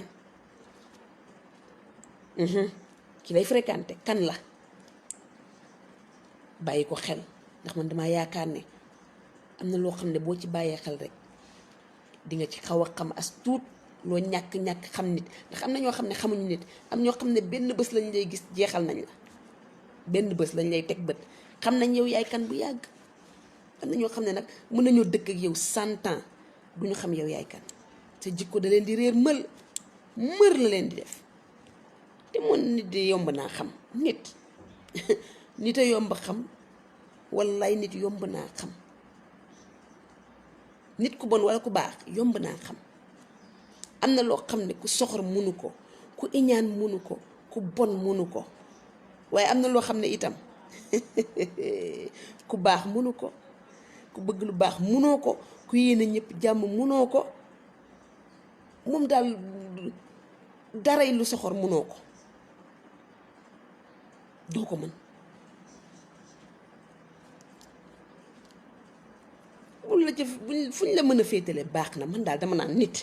ki lay fréquenté kan la, bàyyi ko xel, ndax man dama yaakaar ne am na loo xam ne boo ci bàyyee xel rek di nga ci xaw a xam as tuut loo ñàkk xam nit, ndax am na ñoo xam ne xamuñu nit, am ñoo xam ne benn bés lañ lay gis jeexal nañ la, benn bés lañ lay teg bët, xam nañ yow yaay kan bu yàgg. am na ñoo xam ne nag mën nañoo dëkk ak yow 100 ans du ñu xam yow yaay kan, sa jikko da leen di réer mër la leen di def. te moom nit di yomb naa xam, nit a yomb xam, wallaay nit yomb naa xam, nit ku bon wala ku baax yomb naa xam. am na loo xam ne ku soxor munu ko, ku iñaan munu ko, ku bon munu ko, waaye am na loo xam ne itam ku baax munu ko, ku bëgg lu baax munoo ko, ku yéene ñëpp jàmm munoo ko, moom daal daray lu soxor munoo ko, doo ko mën. fuñ la mën a féetale baax na, man daal dama naan nit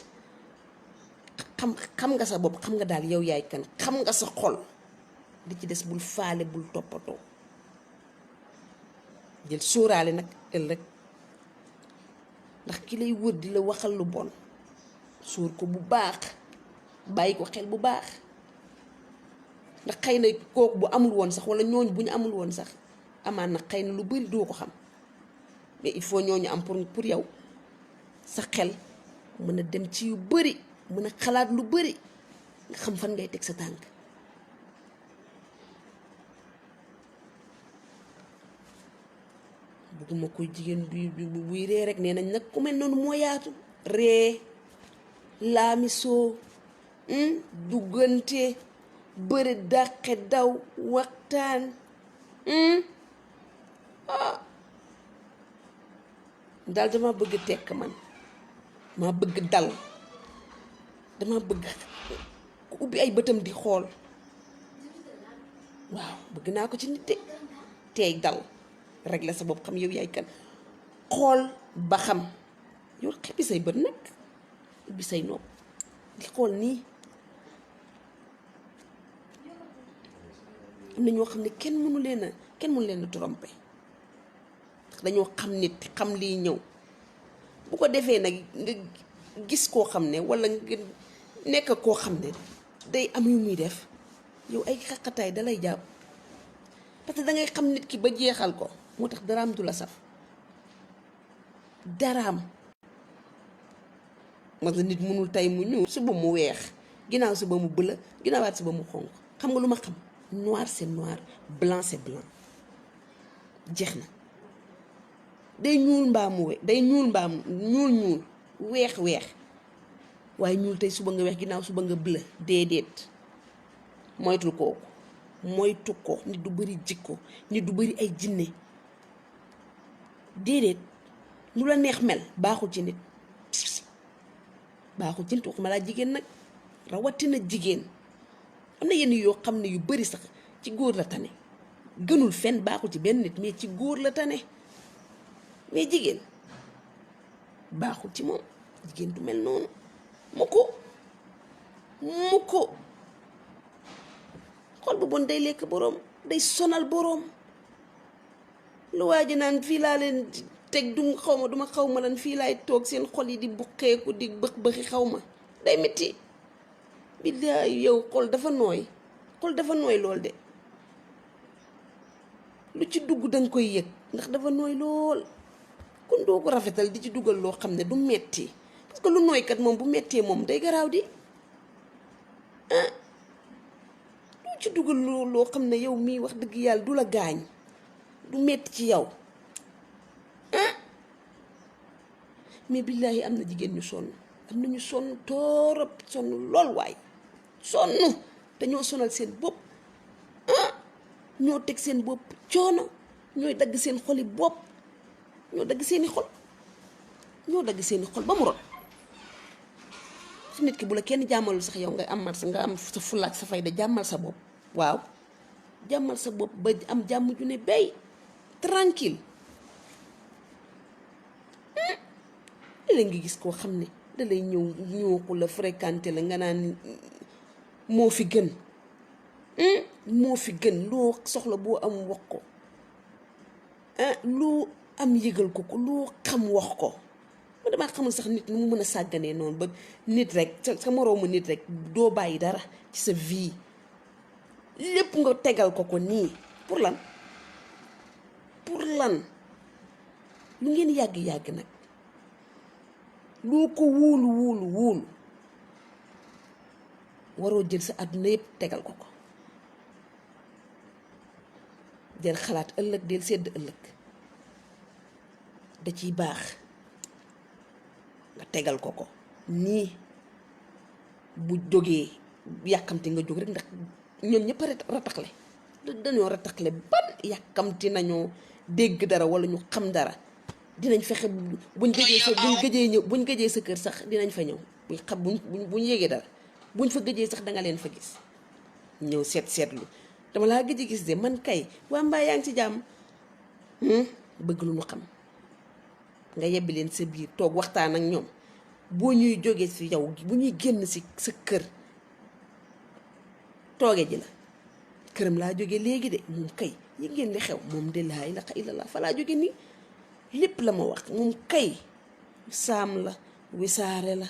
xam nga sa bopp, xam nga daal yow yaay kan, xam nga sa xol, li ci des bul faale, bul toppatoo, jël sóoraale nag ëllëg, ndax ki lay wër di la waxal lu bon, suur ko bu baax, bàyyi ko xel bu baax, ndax xëy na kooku bu amul woon sax wala ñooñu bu ñu amul woon sax amaan na xëy na lu bari doo ko xam, mais il faut ñooñu am pour yow sa xel mën a dem ci yu bari, mën a xalaat lu bari, nga xam fan ngay teg sa tànk. bugguma koy jigéen buy ree rek, nee nañ nag ku mel noonu moo yaatu, ree laamisoo duggante bëri dàqe daw waxtaan daal dama bëgg tekk man, dama bëgg dal, dama bëgg ku ubbi ay bëtam di xool, waaw bëgg naa ko ci nit de, teey dal régler sa bopp, xam yow yaay kan, xool ba xam yow, xippi say bët nag, ubbi say nopp di xool nii. am na ñoo xam ne kenn mënu leen a tromper, ndax dañoo xam nit, xam liy ñëw. bu ko defee nag nga gis koo xam ne walla nga nekk koo xam ne day am yu muy def, yow ay xaqataay dalay jàpp, parce que dangay xam nit ki ba jeexal ko, moo tax daraam du la saf daraam. parce que nit mënul tey mu ñuul suba mu weex ginnaaw suba mu bëla ginnaawaat suba mu xonq. xam nga lu ma xam noir c'est noir blanc c'est blanc jeex na. day ñuul mbaa mu weex day ñuul mbaa mu ñuul weex waaye ñuul tey suba nga weex ginnaaw suba nga bëla déedéet. moytul kooku moytu ko. nit du bëri jikko nit du bëri ay jinne déedéet. lu la neex mel baaxul ci nit baaxul ci nit waxuma laa jigéen nag rawatina jigéen. am na yenn yoo xam ne yu bari sax ci góor la tane gënul fenn baaxul ci benn nit mais ci góor la tane mais jigéen baaxul ci moom. jigéen du mel noonu mu ko xol bu bon day lekk boroom day sonal boroom. lu waa ji naan fii laa leen teg duma xaw ma lan fii laay toog seen xol yi di buqeeku di bëxi xaw ma day metti. billaay yow xol dafa nooy lool de lu ci dugg danga koy yëg ndax dafa nooy lool. kon doo ko rafetal di ci dugal loo xam ne du metti parce que lu nooykat moom bu mettee moom day garaaw di doo ci dugal loo xam ne yow mii wax dëgg yàlla du la gaañ du metti ci yow mais billaahi am na jigéen ñu sonn am na ñu sonn torop sonn lool waay sonn dañoo sonal seen bopp ñoo teg seen bopp coono ñooy dagg seen xoli bopp ñoo dagg seeni xol ba mu rot. su nit ki bu la kenn jàmmalul sax yow nga am sa fulaak sa fayda jàmmal sa bopp. waaw jàmmal sa bopp ba am jàmm ju ne bay tranquille. la ngi gis koo xam ne da lay ñëw ko la fréquenté la nga naan moo fi gën loo soxla boo am wax ko loo am yëgal ko loo xam wax ko. ma damaa xamul sax nit nu mu mën a sàgganee noonu ba nit rek sa moroomu nit rek doo bàyyi dara ci sa vie lépp nga tegal ko nii pour lan lu ngeen yàgg nag loo ko wóolu waroo jël sa àdduna yëpp tegal ko del xalaat ëllëg del sedd ëllëg da ciy baax nga tegal ko nii bu jógee yàkkamti nga jóg rek ndax ñoom ñëpp rataxle dañoo rataxle ban yàkkamti nañoo dégg dara wala ñu xam dara. dinañ fexe buñ gëjee sa kër sax dinañ fa ñëw buñ yégee dara buñ fa gëjee sax danga leen fa gis ñëw seetlu dama laa gëj a gis de man kay waa mbaa yaa ngi ci jàmm bëgg lu ñu xam nga yebbi leen sa biir toog waxtaan ak ñoom boo ñuy jógee ci yow bu ñuy génn ci sa kër tooge ji la këram laa jóge léegi de moom kay yi ngeen li xew moom de laa ilaaha illallaah fa laa jóge nii lépp la ma wax moom kay saam la wisaare la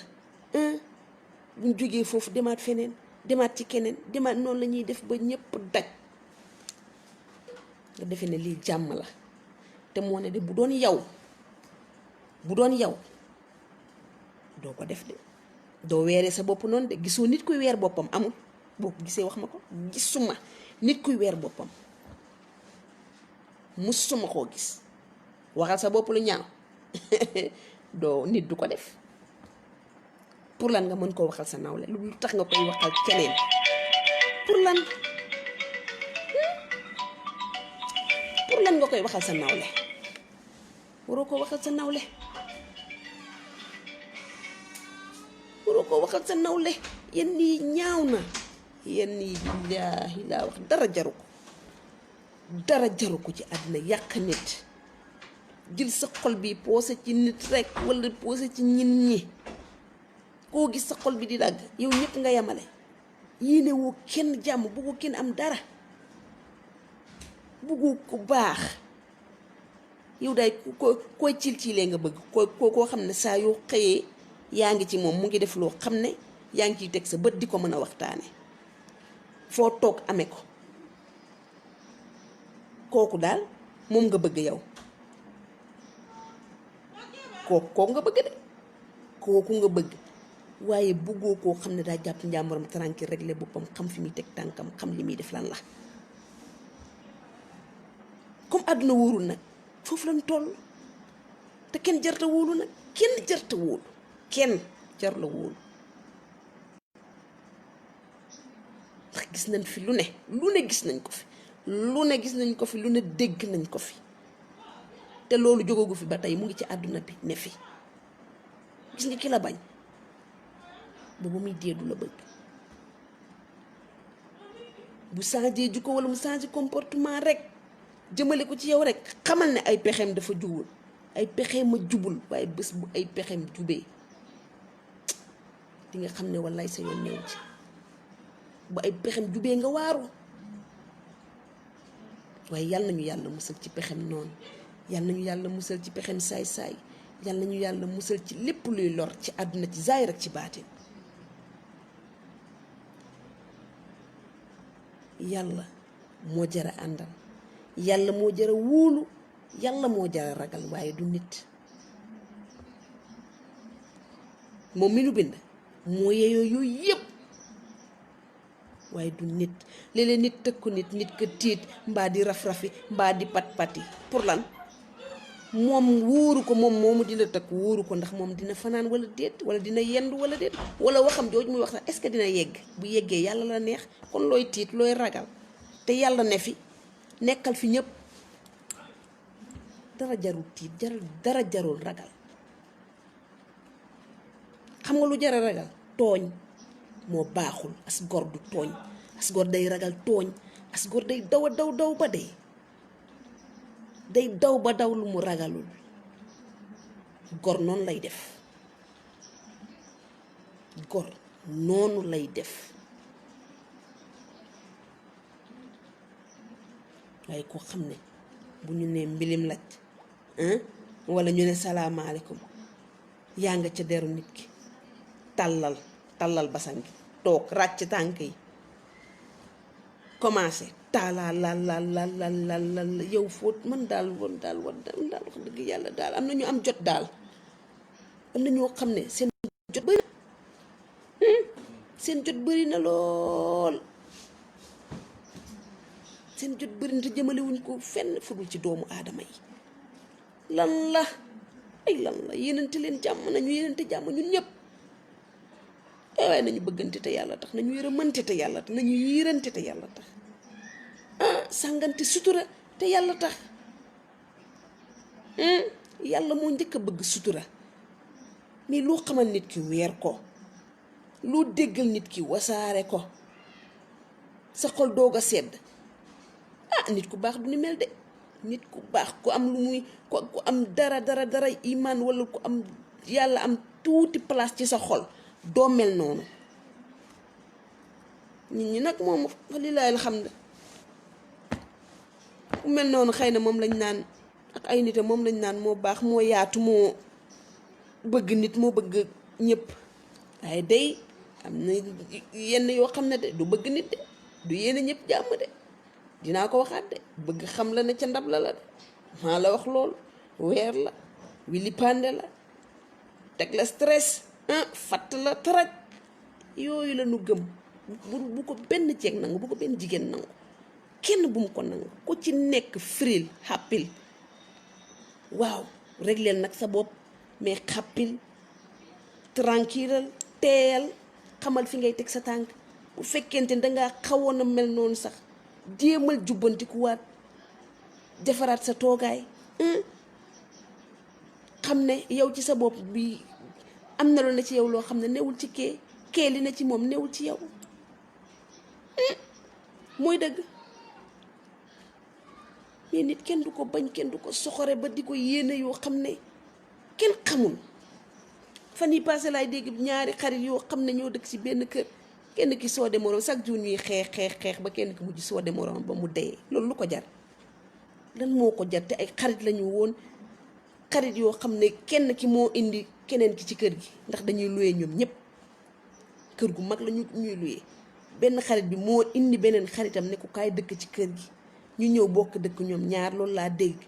buñ jógee foofu demaat feneen demaat ci keneen demaat noonu la ñuy def ba ñëpp daj nga defe ne lii jàmm la te moo ne de bu doon yow doo ko def de doo weeree sa bopp noonu de gisoo nit kuy weer boppam amul boo ko gisee wax ma ko gisuma nit kuy weer boppam musuma koo gis waxal sa bopp lu ñaaw doo nit du ko def pour lan nga mën koo waxal sa nawle lu tax nga koy waxal keneen pour lan nga koy waxal sa nawle waroo koo waxal sa nawle yenn yi ñaaw na yenn yi billaahi laa wax dara jaru ko ci àddina yàq nit jël sa xol bi poose ci nit rek wala poose ci ñin ñi koo gis sa xol bi di dagg yow ñëpp nga yamale yéene woo kenn jàmm bëggu kenn am dara bëggu ku baax yow daay koy cilee nga bëgg koo xam ne saa yoo xëyee yaa ngi ci moom mu ngi def loo xam ne yaa ngi ciy teg sa bët di ko mën a waxtaane foo toog amee ko kooku daal moom nga bëgg yow kooku nga bëgg de kooku nga bëgg waaye bëggoo koo xam ne daa jàpp njàmburam tranquille régler boppam xam fi muy teg tànkam xam li muy def lan la comme àdduna wóorul nag foofu lañ toll te kenn jarta wóolu nag kenn jarta wóolu kenn jar la wóolu ndax gis nañ fi lu ne gis nañ ko fi lu ne dégg nañ ko fi te loolu jógagu fi ba tey mu ngi ci àdduna bi ne fi gis nga ki la bañ boobu muy dee du la bëgg bu changé jikko wala mu changé comportement rek jëmale ko ci yow rek xamal ne ay pexeem dafa jubul ay pexeem a jubul waaye bés bu ay pexeem jubee di nga xam ne wallaay sa yoon ñëw ci bu ay pexeem jubee nga waaru waaye yàlla nañu yàlla musal ci pexeem noonu yàlla nañu yàlla musal ci pexeem saay-saay yàlla nañu yàlla musal ci lépp luy lor ci àdduna ci zaahir ak ci baatin yàlla moo jara àndal yàlla moo jara wóolu yàlla moo jara ragal waaye du nit moom mi nu bind moo yeyoo yooyu yëpp waaye du nit léeg-léeg nit tëkku nit ka tiit mbaa di raf-rafi mbaa di pat-pati pour lan moom wóoru ko moom moomu di la tëkk wóoru ko ndax moom dina fanaan wala déet wala dina yendu wala déet wala waxam jooju muy wax sax est-ce que dina yegg bu yeggee yàlla la neex kon looy tiit looy ragal te yàlla ne fi nekkal fi ñëpp dara jarul tiit dara jarul ragal xam nga lu jara ragal tooñ moo baaxul as gor du tooñ as gor day ragal tooñ as gor day daw ba dee day daw ba daw lu mu ragalul gor noonu lay def gor noonu lay def waaye koo xam ne bu ñu nee mbilim laj wala ñu ne salaamaaleykum yaa nga ca deru nit ki tàllal basan gi toog ràcc tànk yi commencé taalaa la yow fóot man daal wax dëgg yàlla daal am na ñu am jot daal am na ñoo xam ne seen jot bëri na lool seen jot bëri na te jëmalewuñ ko fenn fudul ci doomu aadama yi lan la yéenante leen jàmm nañu yéenante jàmm ñun ñëpp waaye nañu bëggante te yàlla tax nañu yërëmante te yàlla tax nañu yiirante te yàlla tax sàngante sutura te yàlla tax yàlla moo njëkk a bëgg sutura mais loo xamal nit ki weer ko loo déggal nit ki wasaare ko sa xol doog a sedd nit ku baax du ni mel de nit ku baax ku am lu muy ku am dara iman wala ku am yàlla am tuuti place ci sa xol doo mel noonu nit ñi nag moom lillaahil hamd ku mel noonu xëy na moom lañ naan ak ay nit moom lañ naan moo baax moo yaatu moo bëgg nit moo bëgg ñëpp waaye day am na yenn yoo xam ne de du bëgg nit de du yéene ñëpp jàmm de dinaa ko waxaat de bëgg xam la ne ca ndab la de maa la wax loolu weer la wili pande la teg la stress fatt la taraj yooyu la nu gëm bu ko benn jeeg nangu bu ko benn jigéen nangu kenn bu mu ko nangu ku ci nekk fril xàppil waaw régleel nag sa bopp mais xàppil tranquille teeyal xamal fi ngay teg sa tànk bu fekkente ne dangaa xawoon a mel noonu sax jéemal jubbantikuwaat defaraat sa toogaay xam ne yow ci sa bopp bi am na lu ne ci yow loo xam ne newul ci kee li ne ci moom newul ci yow mooy dëgg mais nit kenn du ko bañ kenn du ko soxore ba di ko yéene yoo xam ne kenn xamul fan yi passé laay dégg ñaari xarit yoo xam ne ñoo dëkk ci benn kër kenn ki soode moroom chaque jour ñuy xeex ba kenn ki mujj soode moroom ba mu dee loolu lu ko jar lan moo ko jar te ay xarit lañu woon xarit yoo xam ne kenn ki moo indi keneen ki ci kër gi ndax dañuy luye ñoom ñëpp kër gu mag la ñuy luye benn xarit bi moo indi beneen xaritam ne ko kaay dëkk ci kër gi ñu ñëw bokk dëkk ñoom ñaar loolu laa dégg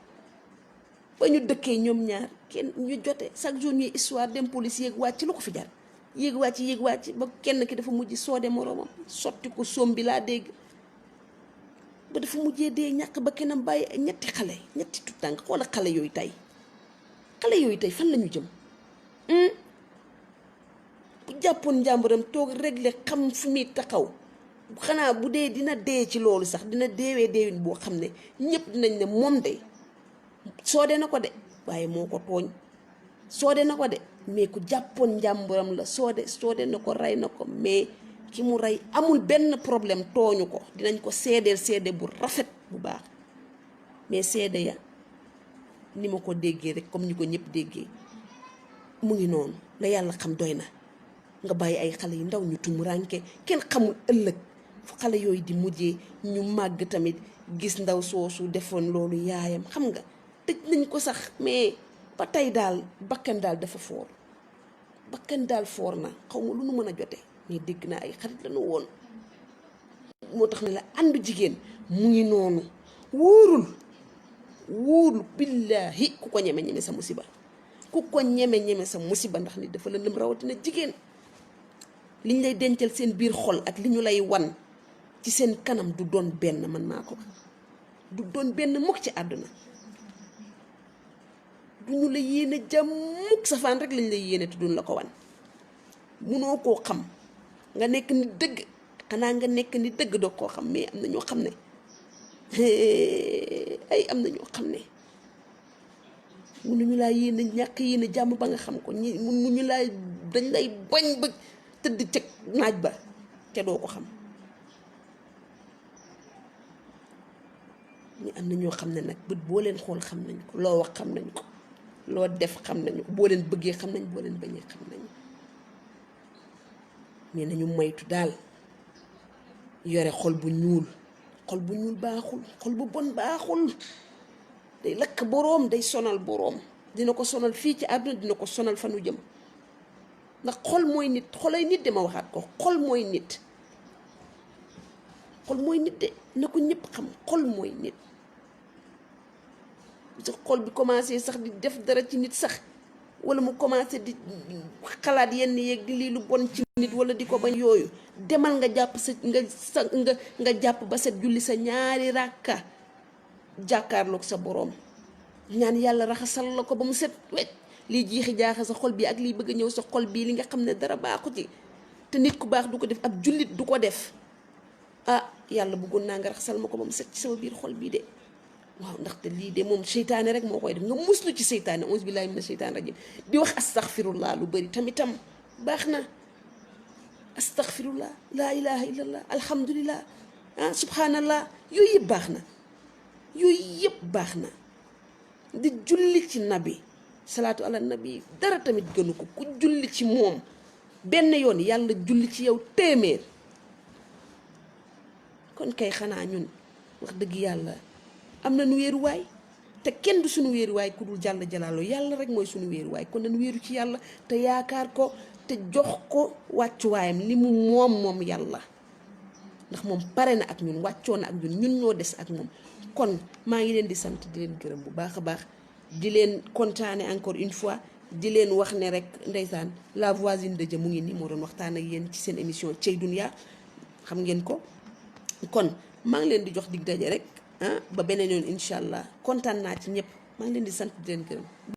ba ñu dëkkee ñoom ñaar kenn ñu jote chaque jour ñuy histoire dem police yéeg wàcc lu ko fi jar yéeg wàcc ba kenn ki dafa mujj soode moroomam sotti ko soom bi laa dégg ba dafa mujjee dee ñàkk ba kenam bàyyi ay ñetti tutànk xoola xale yooyu tey fan la ñu jëm bu jàppoon njàmburam toog réglé xam fu muy taxaw xanaa bu dee dina dee ci loolu sax dina deewee deewin boo xam ne ñëpp dinañ ne moom de soode na ko de waaye moo ko tooñ soode na ko de mais ku jàppoon njàmburam la soode na ko rey na ko mais ki mu rey amul benn problème tooñu ko dinañ ko seede bu rafet bu baax mais seede ya ni ma ko déggee rek comme ni ko ñëpp déggee mu ngi noonu la yàlla xam doy na nga bàyyi ay xale yu ndaw ñu tumuraanke kenn xamul ëllëg fu xale yooyu di mujjee ñu màgg tamit gis ndaw soosu defoon loolu yaayam xam nga tëj nañ ko sax mais ba tey daal bakkan daal dafa foor na xaw ma lu nu mën a jote mais dégg naa ay xarit lañu woon moo tax ne la àndu jigéen mu ngi noonu wóorul billaahi ku ko ñeme sa musiba sa musiba ndax nit dafa lëndëm rawatina jigéen liñ lay dencal seen biir xol ak li ñu lay wan ci seen kanam du doon benn man maa ko du doon benn mukk ci àdduna du ñu la yéene jàmm mukk safaan rek lañ lay yéene te duñ la ko wan munoo koo xam nga nekk ni dëgg xanaa nga nekk ni dëgg doo koo xam mais am na ñoo xam ne mënuñu laa yéene ñàkk yéene jàmm ba nga xam ko mënuñu laa dañ lay bañ ba tëdd cëg naaj ba te doo ko xam ñu am na ñoo xam ne nag bët boo leen xool xam nañ ko loo wax xam nañ ko loo def xam nañu ko boo leen bëggee xam nañ boo leen bañee xam nañu mais nañu moytu daal yore xol bu ñuul baaxul xol bu bon baaxul day lakk boroom day sonal boroom dina ko sonal fii ci àdduna dina ko sonal fa nu jëm ndax xol mooy nit xolay nit de ma waxaat ko xol mooy nit de na ko ñëpp xam xol mooy nit sa xol bi commencé sax di def dara ci nit sax wala mu commencé di xalaat yenn yeeg di lii lu bon ci nit wala di ko bañ yooyu demal nga jàpp nga jàpp ba set julli sa ñaari ràkka jàkkaarloog sa boroom ñaan yàlla raxasal la ko ba mu set wecc lii jiixi jaaxa sa xol bi ak lii bëgg a ñëw sa xol bii li nga xam ne dara baaxu ci te nit ku baax du ko def ab jullit du ko def yàlla bëggoon naa nga raxasal ma ko ba mu set ci sama biir xol bii de waaw ndaxte lii de moom seytaane rek moo koy def nga muslu ci seytaane auzu billaahi mina seytaane rajim di wax astaghfirullah lu bëri tamitam baax na astaghfirullah laa ilaha illallah alhamdulillah subhanallah yooyu yëpp baax na di julli ci nabi salaatu ala nabi dara tamit gënu ko ku julli ci moom benn yoon yàlla julli ci yow téeméer kon kay xanaa ñun wax dëgg yàlla am na nu wéeruwaay te kenn du suñu wéeruwaay ku dul jàll jalaaloo yàlla rek mooy suñu wéeruwaay kon nañu wéeru ci yàlla te yaakaar ko te jox ko wàccuwaayam li mu moom yàlla ndax moom pare na ak ñun wàccoo na ak ñun ñoo des ak moom kon maa ngi leen di sant di leen gërëm bu baax a baax di leen kontaane encore une fois di leen wax ne rek ndeysaan la voisine de Dieu mu ngi nii moo doon waxtaan ak yéen ci seen émission Cey Dunya xam ngeen ko kon maa ngi leen di jox dig daje rek ba beneen yoon incha allah kontaan naa ci ñëpp maa ngi leen di sant di leen gërëm